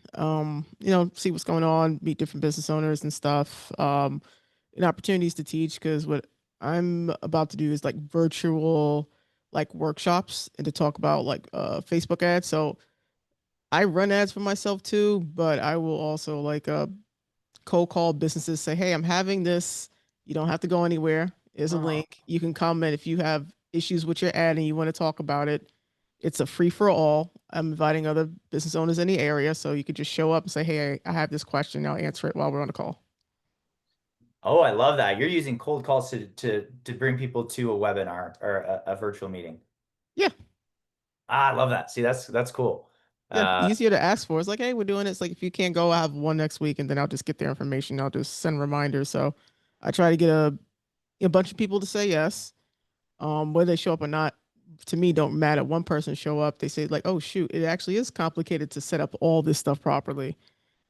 See what's going on, meet different business owners and stuff. And opportunities to teach, because what I'm about to do is like virtual like workshops and to talk about like Facebook ads. So I run ads for myself too, but I will also like cold call businesses, say, "Hey, I'm having this. You don't have to go anywhere. There's a link. You can come, and if you have issues with your ad and you want to talk about it, it's a free for all. I'm inviting other business owners in the area, so you could just show up and say, 'Hey, I have this question. I'll answer it while we're on the call.'" Oh, I love that. You're using cold calls to bring people to a webinar or a virtual meeting. Yeah. I love that. See, that's cool. Yeah, easier to ask for. It's like, "Hey, we're doing it." It's like, if you can't go, I have one next week, and then I'll just get their information. I'll just send reminders. So I try to get a bunch of people to say yes. Whether they show up or not, to me, don't matter. One person show up, they say like, "Oh shoot, it actually is complicated to set up all this stuff properly."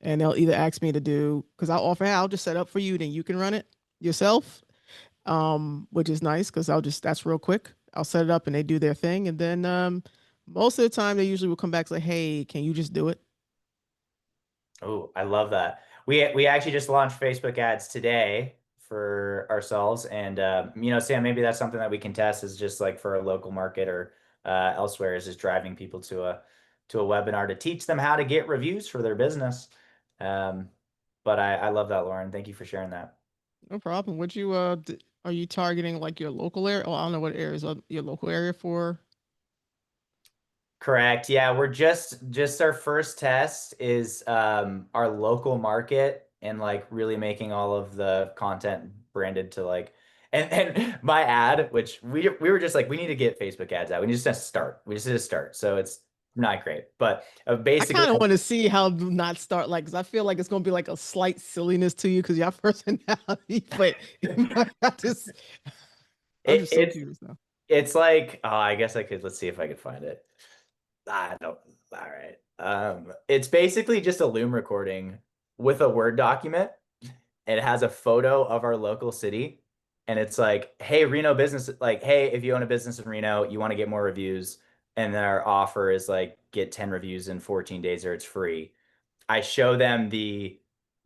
And they'll either ask me to do, because I'll offer, "Hey, I'll just set up for you, then you can run it yourself." Which is nice, because that's real quick. I'll set it up and they do their thing. And then most of the time they usually will come back and say, "Hey, can you just do it?" Oh, I love that. We actually just launched Facebook ads today for ourselves, and Sam, maybe that's something that we can test, is just like for a local market or elsewhere, is just driving people to a webinar to teach them how to get reviews for their business. But I love that, Lauren. Thank you for sharing that. No problem. Would you are you targeting like your local area? Oh, I don't know what areas are your local area for. Correct. Yeah, we're just our first test is our local market, and like really making all of the content branded to like, and my ad, which we were just like, we need to get Facebook ads out. We just need to start. We just need to start. So it's not great, but I basically, kind of want to see how do not start, like, because I feel like it's going to be like a slight silliness to you because your personality, but I'm just so curious now. it's like, oh, I guess I could, let's see if I could find it. I don't. All right. It's basically just a Loom recording with a Word document. It has a photo of our local city, and it's like, "Hey, Reno business, like, hey, if you own a business in Reno, you want to get more reviews, and our offer is like get 10 reviews in 14 days or it's free." I show them the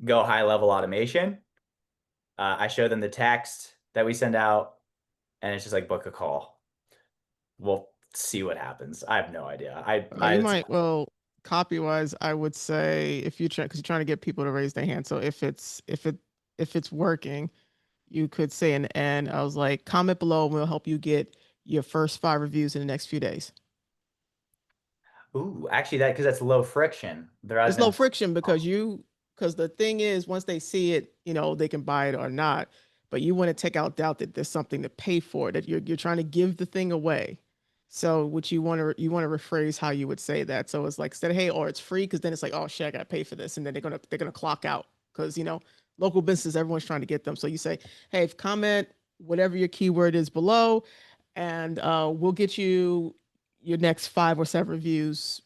go high level automation. I show them the text that we send out, and it's just like book a call. We'll see what happens. I have no idea. You might, well, copy wise, I would say, if you try, because you're trying to get people to raise their hand. So if it's working, you could say an end. I was like, comment below and we'll help you get your first 5 reviews in the next few days. Ooh, actually, because that's low friction. There's no friction because the thing is, once they see it, they can buy it or not. But you want to take out doubt that there's something to pay for, that you're trying to give the thing away. So what you want to rephrase how you would say that. So it's like instead of hey, or it's free, because then it's like, oh shit, I gotta pay for this, and then they're gonna clock out because local businesses, everyone's trying to get them. So you say, hey, comment whatever your keyword is below, and we'll get you your next 5 or 7 reviews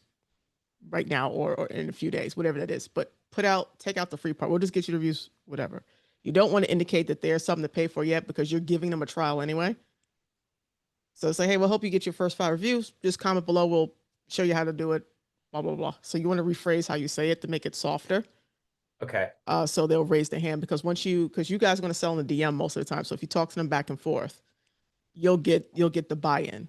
right now or in a few days, whatever that is. But take out the free part. We'll just get you the reviews, whatever. You don't want to indicate that there's something to pay for yet because you're giving them a trial anyway. So say, hey, we'll help you get your first 5 reviews. Just comment below. We'll show you how to do it. Blah blah blah. So you want to rephrase how you say it to make it softer. Okay. So they'll raise their hand because because you guys are going to sell in the DM most of the time. So if you talk to them back and forth, you'll get the buy-in.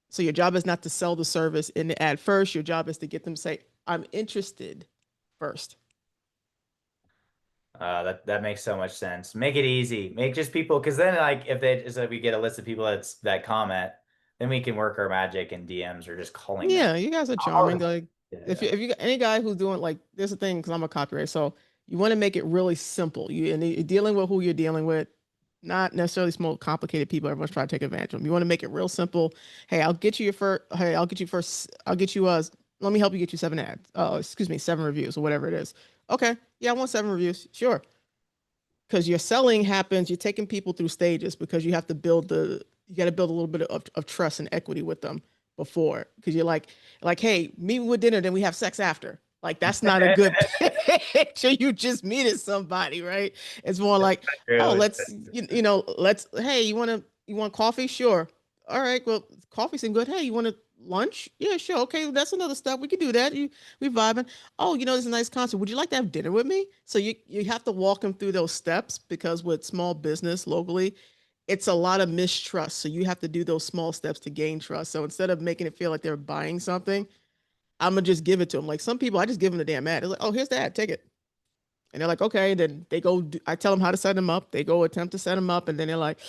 So your job is not to sell the service in the ad first. Your job is to get them to say, I'm interested first. That makes so much sense. Make it easy. Make just people, because then like if we get a list of people that comment, then we can work our magic in DMs or just calling them. Yeah, you guys are charming. Like if you got any guy who's doing like there's a thing because I'm a copywriter, so you want to make it really simple. You're dealing with who you're dealing with, not necessarily small complicated people. Everyone's trying to take advantage of them. You want to make it real simple. Hey, I'll get you your first. Hey, I'll get you first. I'll get you Let me help you get you 7 ads. Excuse me, 7 reviews or whatever it is. Okay, yeah, I want 7 reviews. Sure. Because your selling happens, you're taking people through stages because you have to you got to build a little bit of trust and equity with them before. Because you're like, hey, meet me with dinner, then we have sex after. Like that's not a good picture. You just meeted somebody, right? It's more like, oh, hey, you want coffee? Sure. All right, well, coffee seemed good. Hey, you want to lunch? Yeah, sure. Okay, that's another step. We can do that. We vibing. Oh, there's a nice concert. Would you like to have dinner with me? So you have to walk them through those steps because with small business locally, it's a lot of mistrust. So you have to do those small steps to gain trust. So instead of making it feel like they're buying something, I'm gonna just give it to them. Like some people, I just give them the damn ad. It's like, oh, here's the ad, take it. And they're like, okay. And then they go. I tell them how to set them up. They go attempt to set them up, and then they're like,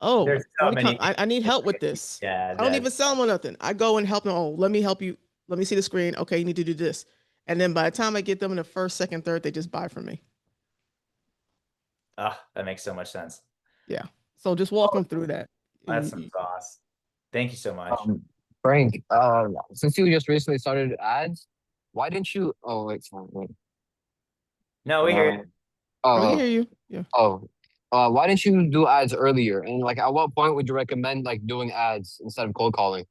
oh, There's so many. I need help with this. Yeah, I don't even sell them or nothing. I go and help them. Oh, let me help you. Let me see the screen. Okay, you need to do this. And then by the time I get them in the first, second, third, they just buy from me. Oh, that makes so much sense. Yeah. So just walk them through that. That's some sauce. Thank you so much. Frank, since you just recently started ads, why didn't you? Oh wait, sorry, wait. No, we hear you. We can hear you. Yeah. Why didn't you do ads earlier? And like, at what point would you recommend like doing ads instead of cold calling?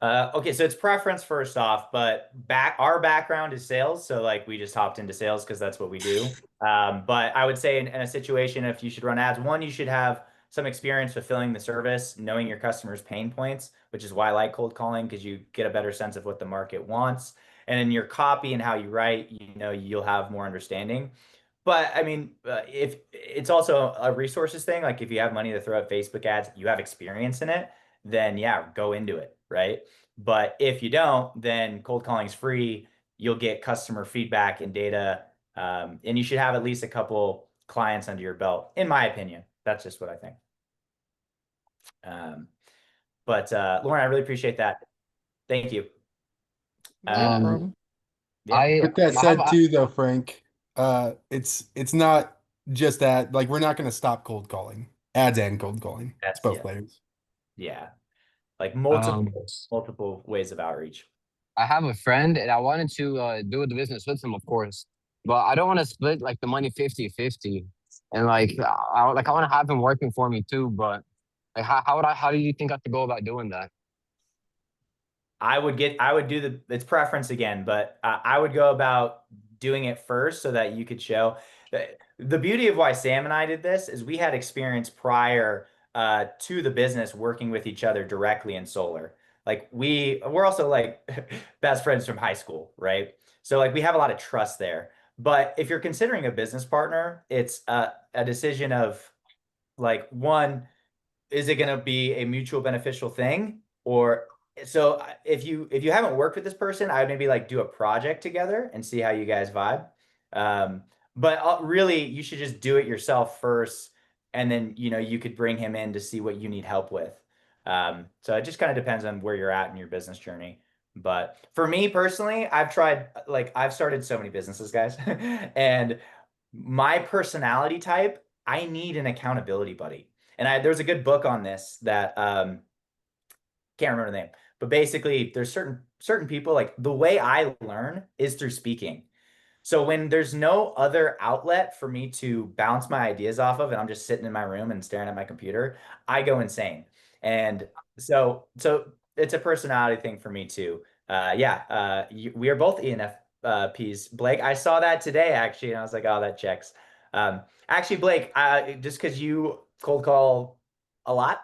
Okay, so it's preference first off, but our background is sales, so like we just hopped into sales because that's what we do. But I would say in a situation, if you should run ads, one, you should have some experience fulfilling the service, knowing your customers' pain points, which is why I like cold calling because you get a better sense of what the market wants. And in your copy and how you write, you'll have more understanding. But I mean, if it's also a resources thing, like if you have money to throw at Facebook ads, you have experience in it, then yeah, go into it, right? But if you don't, then cold calling is free. You'll get customer feedback and data, and you should have at least a couple clients under your belt, in my opinion. That's just what I think. But Lauren, I really appreciate that. Thank you. No problem. Yeah. With that said, too, though, Frank, it's not just that. Like, we're not going to stop cold calling, ads and cold calling. It's both layers. Yeah, like multiple ways of outreach. I have a friend and I wanted to do the business with him, of course, but I don't want to split like the money 50-50. And like I want to have him working for me too, but like how do you think I have to go about doing that? I would do it's preference again, but I would go about doing it first so that you could show. The beauty of why Sam and I did this is we had experience prior to the business working with each other directly in solar. Like we're also like best friends from high school, right? So like we have a lot of trust there. But if you're considering a business partner, it's a decision of like, one, is it going to be a mutual beneficial thing? Or so if you haven't worked with this person, I would maybe like do a project together and see how you guys vibe. But really, you should just do it yourself first, and then you could bring him in to see what you need help with. So it just kind of depends on where you're at in your business journey. But for me personally, I've started so many businesses, guys, and my personality type, I need an accountability buddy. And there's a good book on this that can't remember the name, but basically there's certain people, like the way I learn is through speaking. So when there's no other outlet for me to bounce my ideas off of, and I'm just sitting in my room and staring at my computer, I go insane. And so it's a personality thing for me too. Yeah, we are both ENFPs. Blake, I saw that today actually, and I was like, oh, that checks. Actually, Blake, just because you cold call a lot,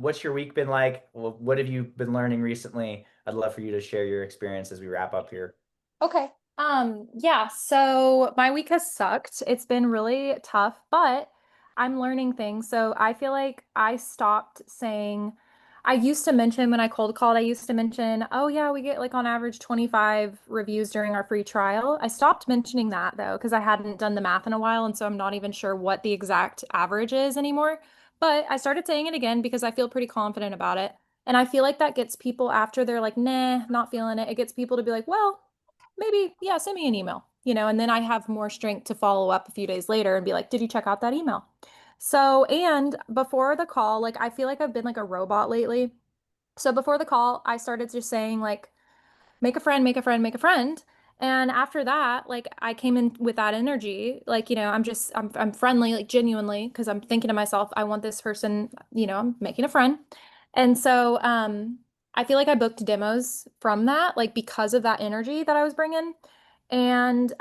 what's your week been like? What have you been learning recently? I'd love for you to share your experience as we wrap up here. Okay. Yeah, so my week has sucked. It's been really tough, but I'm learning things. So I feel like I stopped saying, I used to mention when I cold called, I used to mention, oh yeah, we get like on average 25 reviews during our free trial. I stopped mentioning that though, because I hadn't done the math in a while, and so I'm not even sure what the exact average is anymore. But I started saying it again because I feel pretty confident about it. And I feel like that gets people after they're like, nah, not feeling it. It gets people to be like, well, maybe, yeah, send me an email, and then I have more strength to follow up a few days later and be like, did you check out that email? So, and before the call, like, I feel like I've been like a robot lately. So before the call, I started just saying, like, make a friend, make a friend, make a friend. And after that, like I came in with that energy, like, I'm friendly, like genuinely, because I'm thinking to myself, I want this person, I'm making a friend. And so I feel like I booked demos from that, like because of that energy that I was bringing. And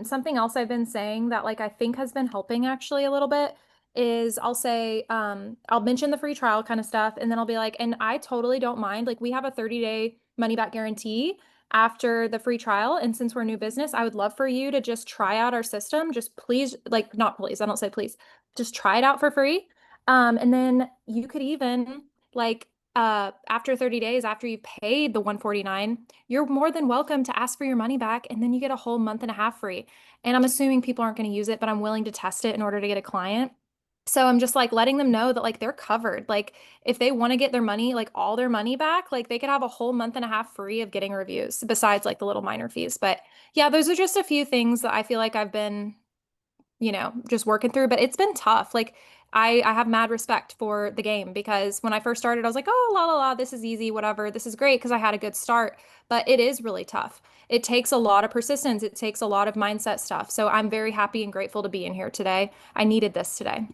something else I've been saying that like I think has been helping actually a little bit is I'll say, I'll mention the free trial kind of stuff, and then I'll be like, and I totally don't mind. Like we have a 30-day money back guarantee after the free trial. And since we're a new business, I would love for you to just try out our system. Just please, like, not please, I don't say please, just try it out for free. And then you could even like after 30 days, after you've paid the 149, you're more than welcome to ask for your money back, and then you get a whole month and a half free. And I'm assuming people aren't going to use it, but I'm willing to test it in order to get a client. So I'm just like letting them know that like they're covered. Like if they want to get their money, like all their money back, like they could have a whole month and a half free of getting reviews besides like the little minor fees. But yeah, those are just a few things that I feel like I've been, just working through, but it's been tough. Like I have mad respect for the game because when I first started, I was like, oh, la la la, this is easy, whatever. This is great because I had a good start, but it is really tough. It takes a lot of persistence. It takes a lot of mindset stuff. So I'm very happy and grateful to be in here today. I needed this today.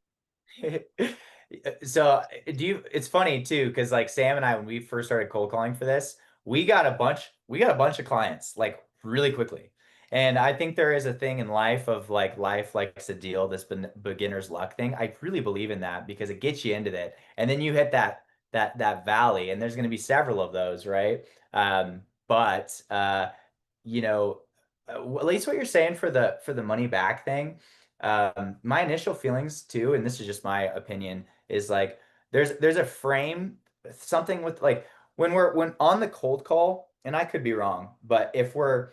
So it's funny too, because like Sam and I, when we first started cold calling for this, we got a bunch of clients like really quickly. And I think there is a thing in life of like life likes a deal, this beginner's luck thing. I really believe in that because it gets you into it. And then you hit that valley, and there's gonna be several of those, right? But you know, at least what you're saying for the money back thing, my initial feelings too, and this is just my opinion, is like there's a frame, something with like when on the cold call, and I could be wrong, but if we're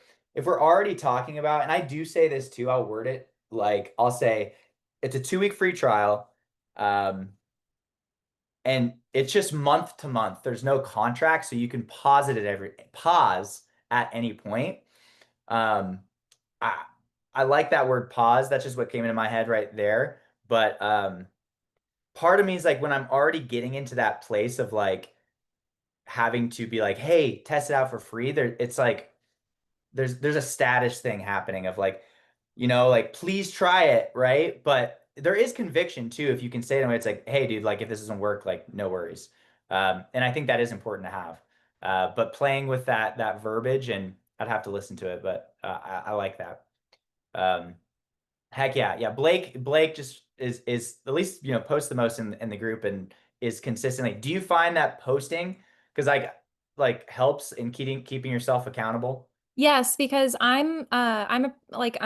already talking about, and I do say this too, I'll word it like I'll say it's a 2-week free trial, um, and it's just month to month. There's no contract, so you can pause at any point. Um, I I like that word pause. That's just what came into my head right there. But part of me is like when I'm already getting into that place of like having to be like, hey, test it out for free. It's like there's a status thing happening of like, like please try it, right? But there is conviction too if you can say to them, it's like, hey, dude, like if this doesn't work, like no worries. And I think that is important to have. But playing with that verbiage, and I'd have to listen to it, but I like that. Um, Heck yeah, yeah. Blake just is at least posts the most in the group and is consistently. Do you find that posting because like helps in keeping yourself accountable? Yes, because I'm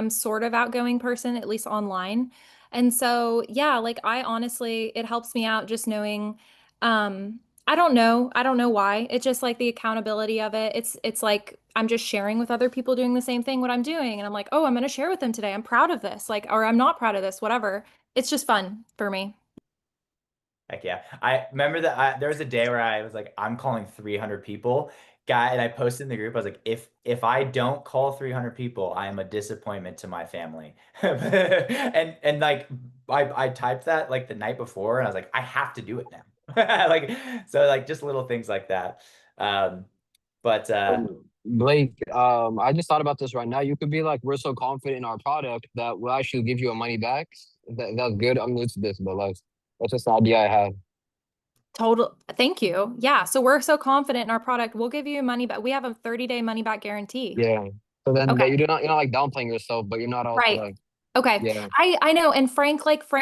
sort of outgoing person, at least online. And so yeah, like I honestly it helps me out just knowing I don't know. I don't know why. It's just like the accountability of it. It's like I'm just sharing with other people doing the same thing what I'm doing, and I'm like, "Oh, I'm going to share with them today. I'm proud of this." Like or I'm not proud of this, whatever. It's just fun for me. Heck yeah. I remember that there was a day where I was like, I'm calling 300 people. Guy, and I posted in the group, I was like, if I don't call 300 people, I am a disappointment to my family. And like I typed that like the night before, and I was like, I have to do it now. Like, so like just little things like that. But Blake, I just thought about this right now. You could be like, we're so confident in our product that we'll actually give you a money back. That's good. I'm new to this, but like, that's just the idea I had. Total. Thank you. Yeah. So we're so confident in our product. We'll give you money back. We have a 30-day money back guarantee. Yeah. So then Okay. that you're not like downplaying yourself, but you're not also Right. like, Okay. yeah. I know. And Frank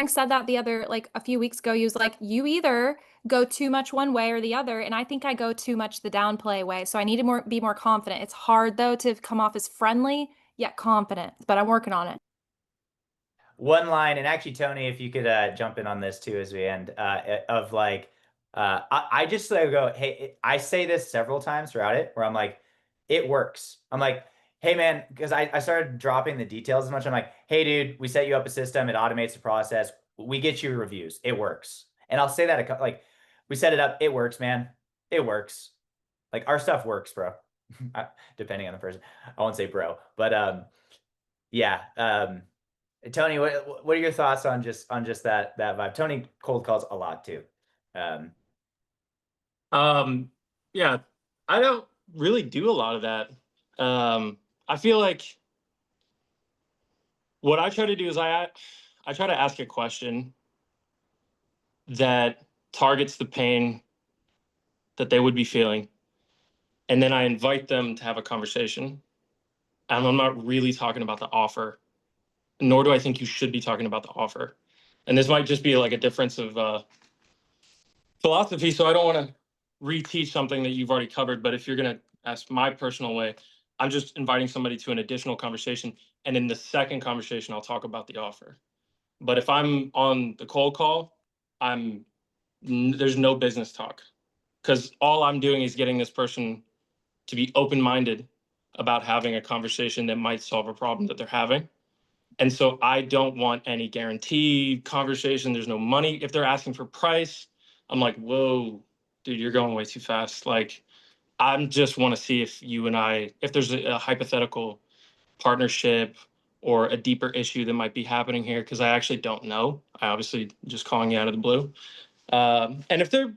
said that the other, like a few weeks ago, he was like, you either go too much one way or the other. And I think I go too much the downplay way. So I need to be more confident. It's hard though to come off as friendly yet confident, but I'm working on it. one line, and actually, Tony, if you could jump in on this too as we end, of like, I just like go, hey, I say this several times throughout it where I'm like, it works. I'm like, hey, man, because I started dropping the details as much. I'm like, hey, dude, we set you up a system, it automates the process, we get you reviews, it works. And I'll say that like, we set it up, it works, man, it works. Like our stuff works, bro. Depending on the person, I won't say bro, but yeah. Tony, what are your thoughts on just that vibe? Tony cold calls a lot too. Um, Yeah, I don't really do a lot of that. I feel like what I try to do is I try to ask a question that targets the pain that they would be feeling, and then I invite them to have a conversation. And I'm not really talking about the offer, nor do I think you should be talking about the offer. And this might just be like a difference of philosophy. So I don't want to reteach something that you've already covered. But if you're going to ask my personal way, I'm just inviting somebody to an additional conversation. And in the second conversation, I'll talk about the offer. But if I'm on the cold call, there's no business talk, because all I'm doing is getting this person to be open-minded about having a conversation that might solve a problem that they're having. And so I don't want any guaranteed conversation. There's no money. If they're asking for price, I'm like, whoa, dude, you're going way too fast. Like, I just want to see if you and if there's a hypothetical partnership or a deeper issue that might be happening here, because I actually don't know. I obviously just calling you out of the blue. And if they're,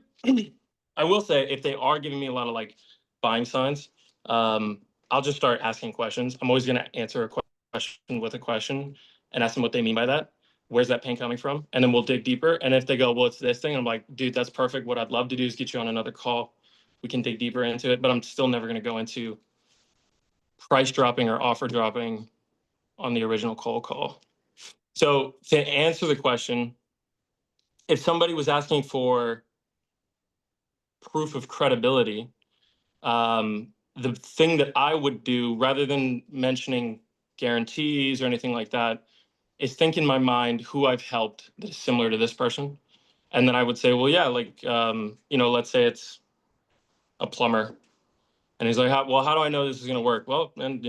I will say, if they are giving me a lot of like buying signs, I'll just start asking questions. I'm always going to answer a question with a question and ask them what they mean by that. Where's that pain coming from? And then we'll dig deeper. And if they go, well, it's this thing, I'm like, dude, that's perfect. What I'd love to do is get you on another call. We can dig deeper into it, but I'm still never going to go into price dropping or offer dropping on the original cold call. So to answer the question, if somebody was asking for proof of credibility, the thing that I would do, rather than mentioning guarantees or anything like that, is think in my mind who I've helped that is similar to this person. And then I would say, well, yeah, like, let's say it's a plumber. And he's like, how do I know this is going to work? Well, and,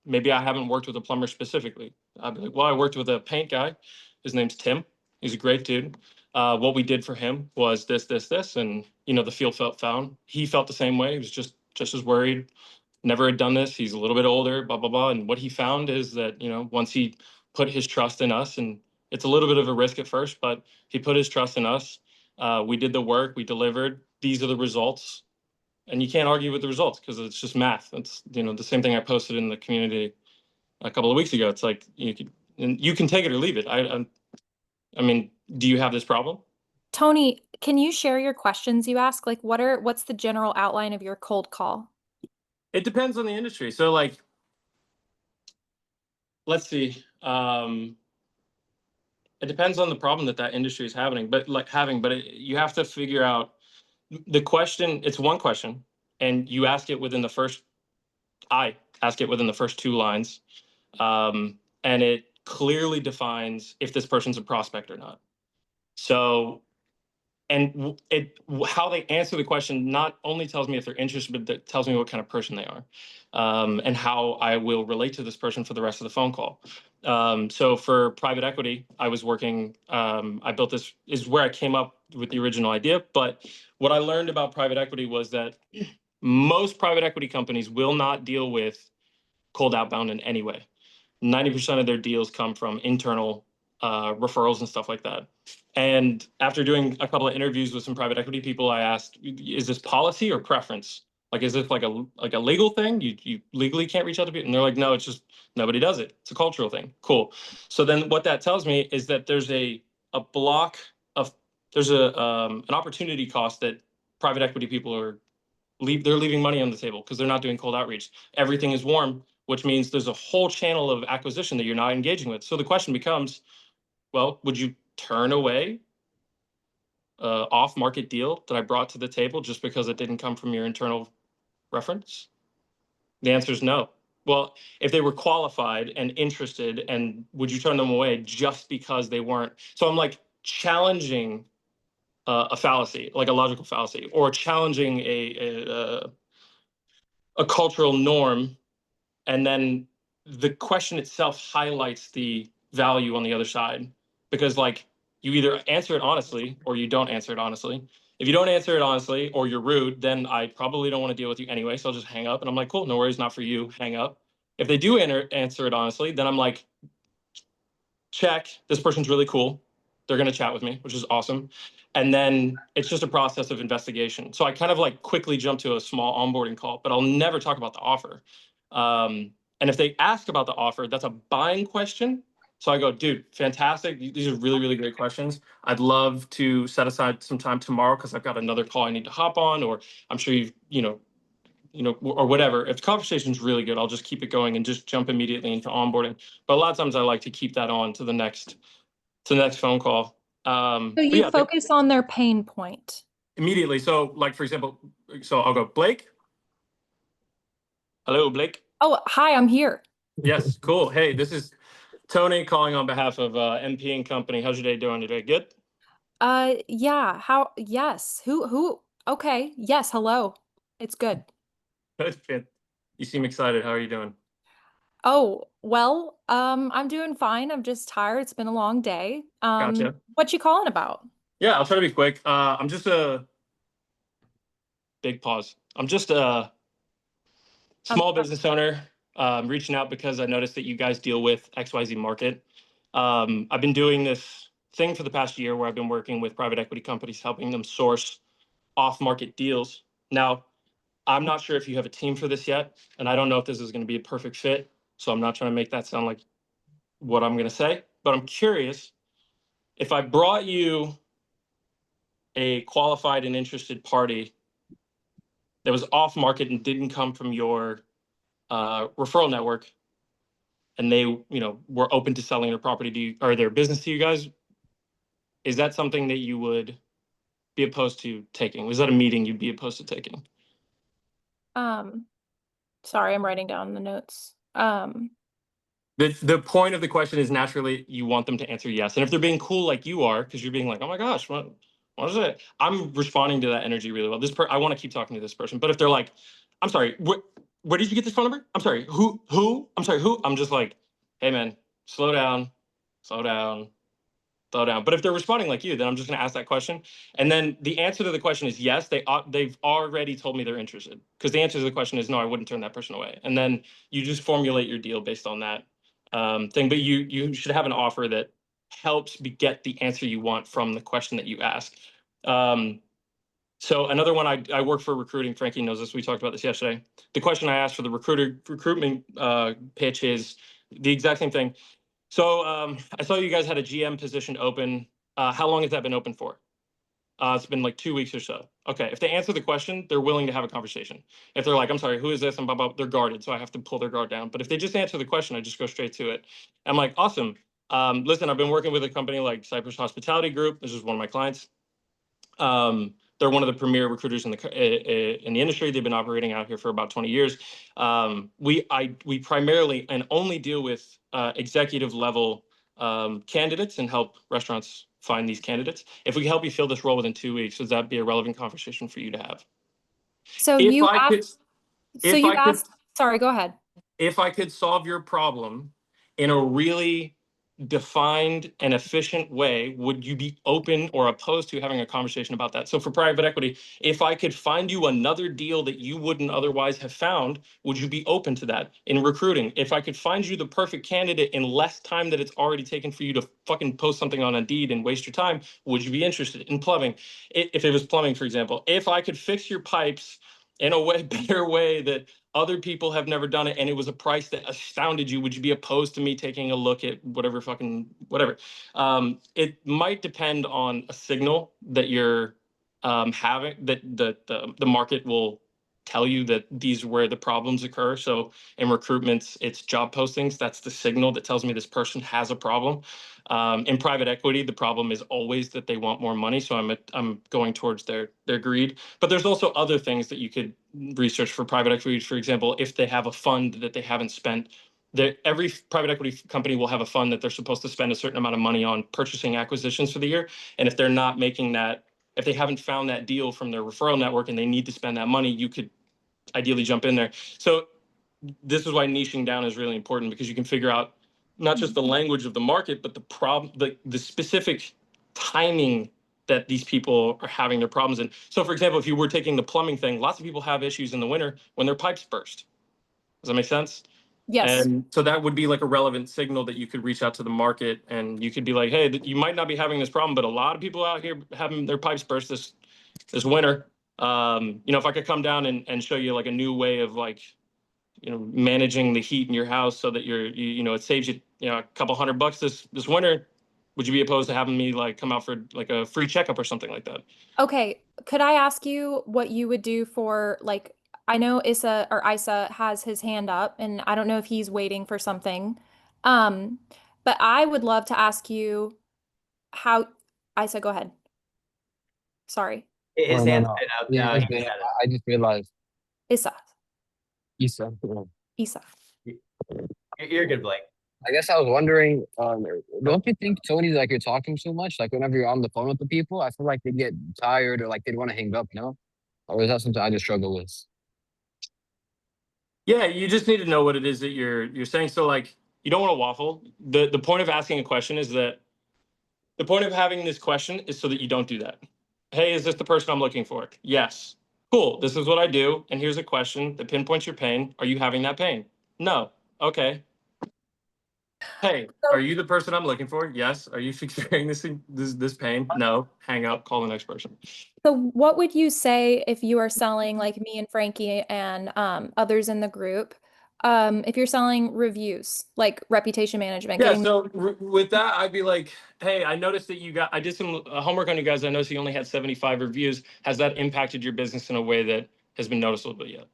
maybe I haven't worked with a plumber specifically. I'd be like, well, I worked with a paint guy. His name's Tim. He's a great dude. What we did for him was this, and, the feel felt found. He felt the same way. He was just as worried, never had done this. He's a little bit older, blah, blah, blah. And what he found is that, once he put his trust in us, and it's a little bit of a risk at first, but he put his trust in us. We did the work, we delivered. These are the results. And you can't argue with the results because it's just math. It's, the same thing I posted in the community a couple of weeks ago. It's like, you can take it or leave it. I mean, do you have this problem? Tony, can you share your questions you ask? Like what's the general outline of your cold call? It depends on the industry. So like, let's see. It depends on the problem that industry is having, but you have to figure out the question. It's one question, and you ask it within the first. I ask it within the first two lines, and it clearly defines if this person's a prospect or not. So, and how they answer the question not only tells me if they're interested, but that tells me what kind of person they are, and how I will relate to this person for the rest of the phone call. So for private equity, I was working. I built this is where I came up with the original idea. But what I learned about private equity was that most private equity companies will not deal with cold outbound in any way. 90% of their deals come from internal referrals and stuff like that. And after doing a couple of interviews with some private equity people, I asked, is this policy or preference? Like, is this like a legal thing? You legally can't reach out to people? And they're like, no, it's just nobody does it. It's a cultural thing. Cool. So then what that tells me is that there's a block of, there's an opportunity cost that private equity people are they're leaving money on the table because they're not doing cold outreach. Everything is warm, which means there's a whole channel of acquisition that you're not engaging with. So the question becomes, well, would you turn away off-market deal that I brought to the table just because it didn't come from your internal reference? The answer is no. Well, if they were qualified and interested, and would you turn them away just because they weren't? So I'm like challenging a fallacy, like a logical fallacy, or challenging a cultural norm, and then the question itself highlights the value on the other side, because like you either answer it honestly or you don't answer it honestly. If you don't answer it honestly or you're rude, then I probably don't want to deal with you anyway, so I'll just hang up. And I'm like, cool, no worries, not for you, hang up. If they do answer it honestly, then I'm like, check, this person's really cool, they're going to chat with me, which is awesome. And then it's just a process of investigation. So I kind of like quickly jump to a small onboarding call, but I'll never talk about the offer. And if they ask about the offer, that's a buying question. So I go, dude, fantastic. These are really, really great questions. I'd love to set aside some time tomorrow because I've got another call I need to hop on, or I'm sure or whatever. If the conversation's really good, I'll just keep it going and just jump immediately into onboarding. But a lot of times I like to keep that on to the next phone call. So But you yeah, focus on their pain point. immediately. So like, for example, so I'll go, Blake. Hello, Blake. Oh, hi, I'm here. Yes, cool. Hey, this is Tony calling on behalf of MP and Company. How's your day doing today? Good? Yeah, yes. Who? Okay. Yes, hello. It's good. Good. You seem excited. How are you doing? Oh, well, I'm doing fine. I'm just tired. It's been a long day. Gotcha. What you calling about? Yeah, I'll try to be quick. I'm just a big pause. I'm just a small business owner, reaching out because I noticed that you guys deal with XYZ market. I've been doing this thing for the past year where I've been working with private equity companies, helping them source off-market deals. Now, I'm not sure if you have a team for this yet, and I don't know if this is going to be a perfect fit. So I'm not trying to make that sound like what I'm going to say, but I'm curious if I brought you a qualified and interested party that was off market and didn't come from your referral network, and they, were open to selling their property to you or their business to you guys, is that something that you would be opposed to taking? Was that a meeting you'd be opposed to taking? Sorry, I'm writing down the notes. The point of the question is naturally you want them to answer yes. And if they're being cool like you are, because you're being like, oh my gosh, what is it? I'm responding to that energy really well. I want to keep talking to this person. But if they're like, I'm sorry, where did you get this phone number? I'm sorry, who? I'm sorry, who? I'm just like, hey man, slow down, slow down, slow down. But if they're responding like you, then I'm just going to ask that question. And then the answer to the question is yes, they've already told me they're interested. Because the answer to the question is no, I wouldn't turn that person away. And then you just formulate your deal based on that thing. But you should have an offer that helps get the answer you want from the question that you ask. So another one, I work for recruiting. Frankie knows this. We talked about this yesterday. The question I asked for the recruitment pitch is the exact same thing. So I saw you guys had a GM position open. How long has that been open for? It's been like 2 weeks or so. Okay, if they answer the question, they're willing to have a conversation. If they're like, I'm sorry, who is this? And blah, blah, they're guarded, so I have to pull their guard down. But if they just answer the question, I just go straight to it. I'm like, awesome. Listen, I've been working with a company like Cypress Hospitality Group. This is one of my clients. They're one of the premier recruiters in the industry. They've been operating out here for about 20 years. We primarily and only deal with executive level candidates and help restaurants find these candidates. If we can help you fill this role within 2 weeks, would that be a relevant conversation for you to have? So If you I could, asked, so if you I could, asked, sorry, go ahead. if I could solve your problem in a really defined and efficient way would you be open or opposed to having a conversation about that? So for private equity, if I could find you another deal that you wouldn't otherwise have found, would you be open to that? In recruiting, if I could find you the perfect candidate in less time that it's already taken for you to fucking post something on Indeed and waste your time, would you be interested? In plumbing, if it was plumbing, for example, if I could fix your pipes in a way better way that other people have never done it and it was a price that astounded you, would you be opposed to me taking a look at whatever fucking whatever? It might depend on a signal that you're having, that the market will tell you that these are where the problems occur. So in recruitments, it's job postings. That's the signal that tells me this person has a problem. In private equity, the problem is always that they want more money. So I'm going towards their greed. But there's also other things that you could research for private equity. For example, if they have a fund that they haven't spent, every private equity company will have a fund that they're supposed to spend a certain amount of money on purchasing acquisitions for the year. And if they're not making that, if they haven't found that deal from their referral network and they need to spend that money, you could ideally jump in there. So this is why niching down is really important, because you can figure out not just the language of the market, but the problem, the specific timing that these people are having their problems in. So for example, if you were taking the plumbing thing, lots of people have issues in the winter when their pipes burst. Does that make sense? Yes. And so that would be like a relevant signal that you could reach out to the market, and you could be like, hey, you might not be having this problem, but a lot of people out here having their pipes burst this winter. If I could come down and show you like a new way of like, managing the heat in your house so that it saves you, a couple $100 this winter, would you be opposed to having me like come out for like a free checkup or something like that? Okay, could I ask you what you would do for like, I know Isa has his hand up and I don't know if he's waiting for something. Um, but I would love to ask you how Isa, go ahead. Sorry. His Oh, no, hand's no. been up. Yeah, No, it's he been, just had I just realized. Isa. Issa. Isa. it. You're good, Blake. I guess I was wondering, don't you think, Tony, like you're talking too much? Like whenever you're on the phone with the people, I feel like they get tired or like they'd want to hang up, no? Or is that something I just struggle with? Yeah, you just need to know what it is that you're saying. So like, you don't want to waffle. The point of asking a question is that the point of having this question is so that you don't do that. Hey, is this the person I'm looking for? Yes. Cool. This is what I do. And here's a question that pinpoints your pain. Are you having that pain? No. Okay. Hey, are you the person I'm looking for? Yes. Are you experiencing this pain? No. Hang up. Call the next person. So what would you say if you are selling like me and Frankie and others in the group? If you're selling reviews, like reputation management, Yeah. getting So with that, I'd be like, hey, I noticed that I did some homework on you guys. I noticed you only had 75 reviews. Has that impacted your business in a way that has been noticeable yet?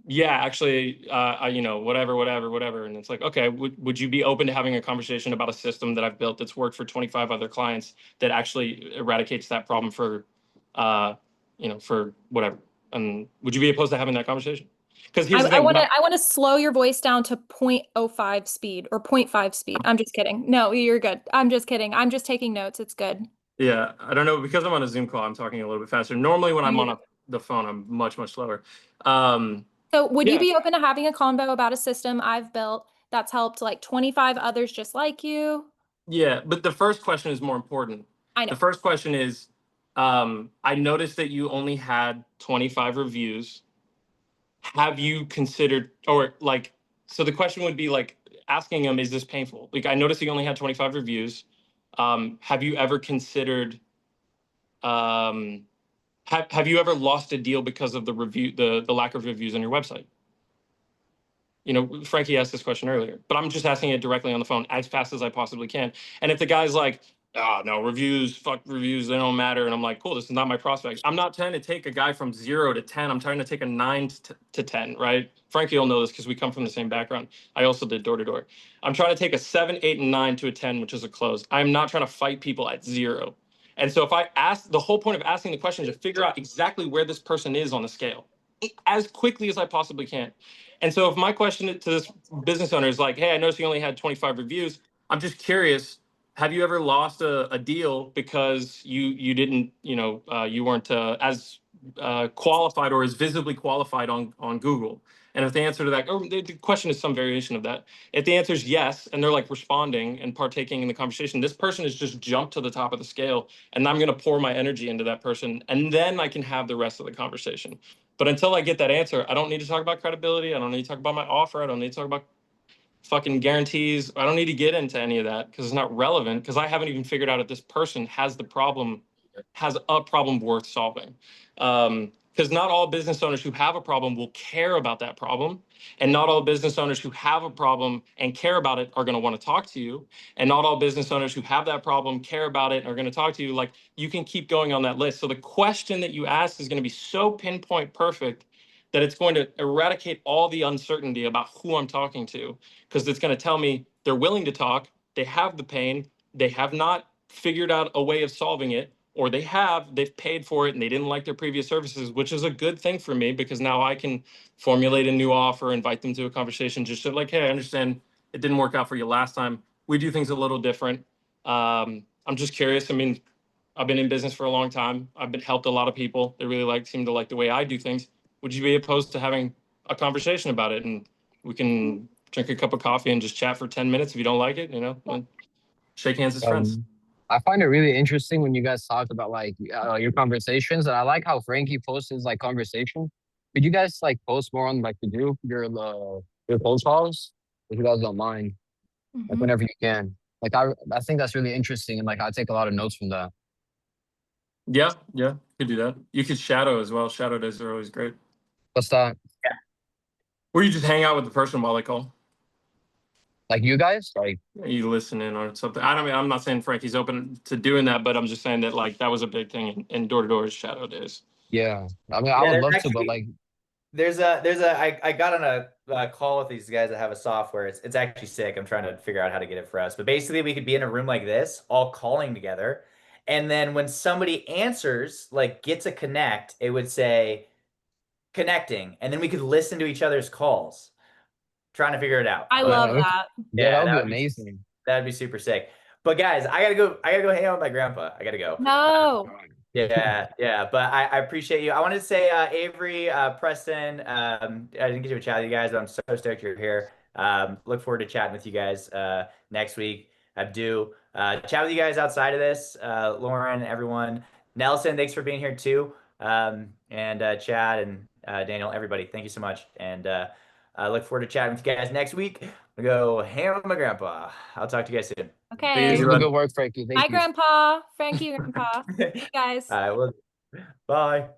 Yeah, actually, whatever. And it's like, okay, would you be open to having a conversation about a system that I've built that's worked for 25 other clients that actually eradicates that problem for whatever? And would you be opposed to having that conversation? Because here's the I thing. want to slow your voice down to 0.05 speed or 0.5 speed. I'm just kidding. No, you're good. I'm just kidding. I'm just taking notes. It's good. Yeah, I don't know, because I'm on a Zoom call, I'm talking a little bit faster. Normally when I'm on the phone, I'm much, much slower. So would you Yeah. be open to having a convo about a system I've built that's helped like 25 others just like you? Yeah, but the first question is more important. I know. The first question is, I noticed that you only had 25 reviews. Have you considered, or like, so the question would be like asking them, is this painful? Like, I noticed you only had 25 reviews. Have you ever considered, um, have you ever lost a deal because of the lack of reviews on your website? Frankie asked this question earlier, but I'm just asking it directly on the phone as fast as I possibly can. And if the guy's like, oh, no, reviews, fuck reviews, they don't matter. And I'm like, cool, this is not my prospect. I'm not trying to take a guy from 0 to 10. I'm trying to take a 9 to 10, right? Frankie will know this because we come from the same background. I also did door to door. I'm trying to take a 7, 8, and 9 to a 10, which is a close. I'm not trying to fight people at 0. And so if I ask, the whole point of asking the question is to figure out exactly where this person is on the scale as quickly as I possibly can. And so if my question to this business owner is like, hey, I noticed you only had 25 reviews. I'm just curious, have you ever lost a deal because you didn't, you weren't as qualified or is visibly qualified on Google? And if the answer to that, or the question is some variation of that, if the answer is yes, and they're like responding and partaking in the conversation, this person has just jumped to the top of the scale, and I'm going to pour my energy into that person, and then I can have the rest of the conversation. But until I get that answer, I don't need to talk about credibility. I don't need to talk about my offer. I don't need to talk about fucking guarantees. I don't need to get into any of that because it's not relevant, because I haven't even figured out if this person has a problem worth solving. Because not all business owners who have a problem will care about that problem. And not all business owners who have a problem and care about it are going to want to talk to you. And not all business owners who have that problem, care about it, are going to talk to you. Like, you can keep going on that list. So the question that you ask is going to be so pinpoint perfect that it's going to eradicate all the uncertainty about who I'm talking to, because it's going to tell me they're willing to talk, they have the pain, they have not figured out a way of solving it, or they've paid for it and they didn't like their previous services, which is a good thing for me because now I can formulate a new offer, invite them to a conversation, just so like, hey, I understand it didn't work out for you last time. We do things a little different. I'm just curious. I mean, I've been in business for a long time. I've been helped a lot of people. They really seem to like the way I do things. Would you be opposed to having a conversation about it? And we can drink a cup of coffee and just chat for 10 minutes. If you don't like it, and shake hands as friends. I find it really interesting when you guys talk about like your conversations, and I like how Frankie posts his like conversation. Could you guys like post more on like the group your cold calls if you guys don't mind, like whenever you can? Like I think that's really interesting, and like I take a lot of notes from that. Yeah, you could do that. You could shadow as well. Shadow days are always great. What's that? Where you just hang out with the person while they call. Like you guys, like you listen in or something. I'm not saying Frankie's open to doing that, but I'm just saying that like that was a big thing in door-to-door shadow days. yeah. I mean, I would love to, but like I got on a call with these guys that have a software. It's actually sick. I'm trying to figure out how to get it for us. But basically, we could be in a room like this, all calling together, and then when somebody answers, like gets a connect, it would say connecting, and then we could listen to each other's calls, trying to figure it out. I But love that. yeah, that would be that'd amazing. That'd be super sick. But guys, I gotta go hang out with my grandpa. I gotta go. No. Yeah. But I appreciate you. I wanted to say, Avery, Preston, I didn't get to chat with you guys, but I'm so stoked you're here. Look forward to chatting with you guys next week. Abdu, chat with you guys outside of this. Lauren, everyone. Nelson, thanks for being here too. And Chad and Daniel, everybody, thank you so much. And I look forward to chatting with you guys next week. I go hang out with my grandpa. I'll talk to you guys soon. Okay. Keep up the good work, Frankie. Thank Hi, you. Grandpa. Thank you, Grandpa. See you guys. I will. Bye.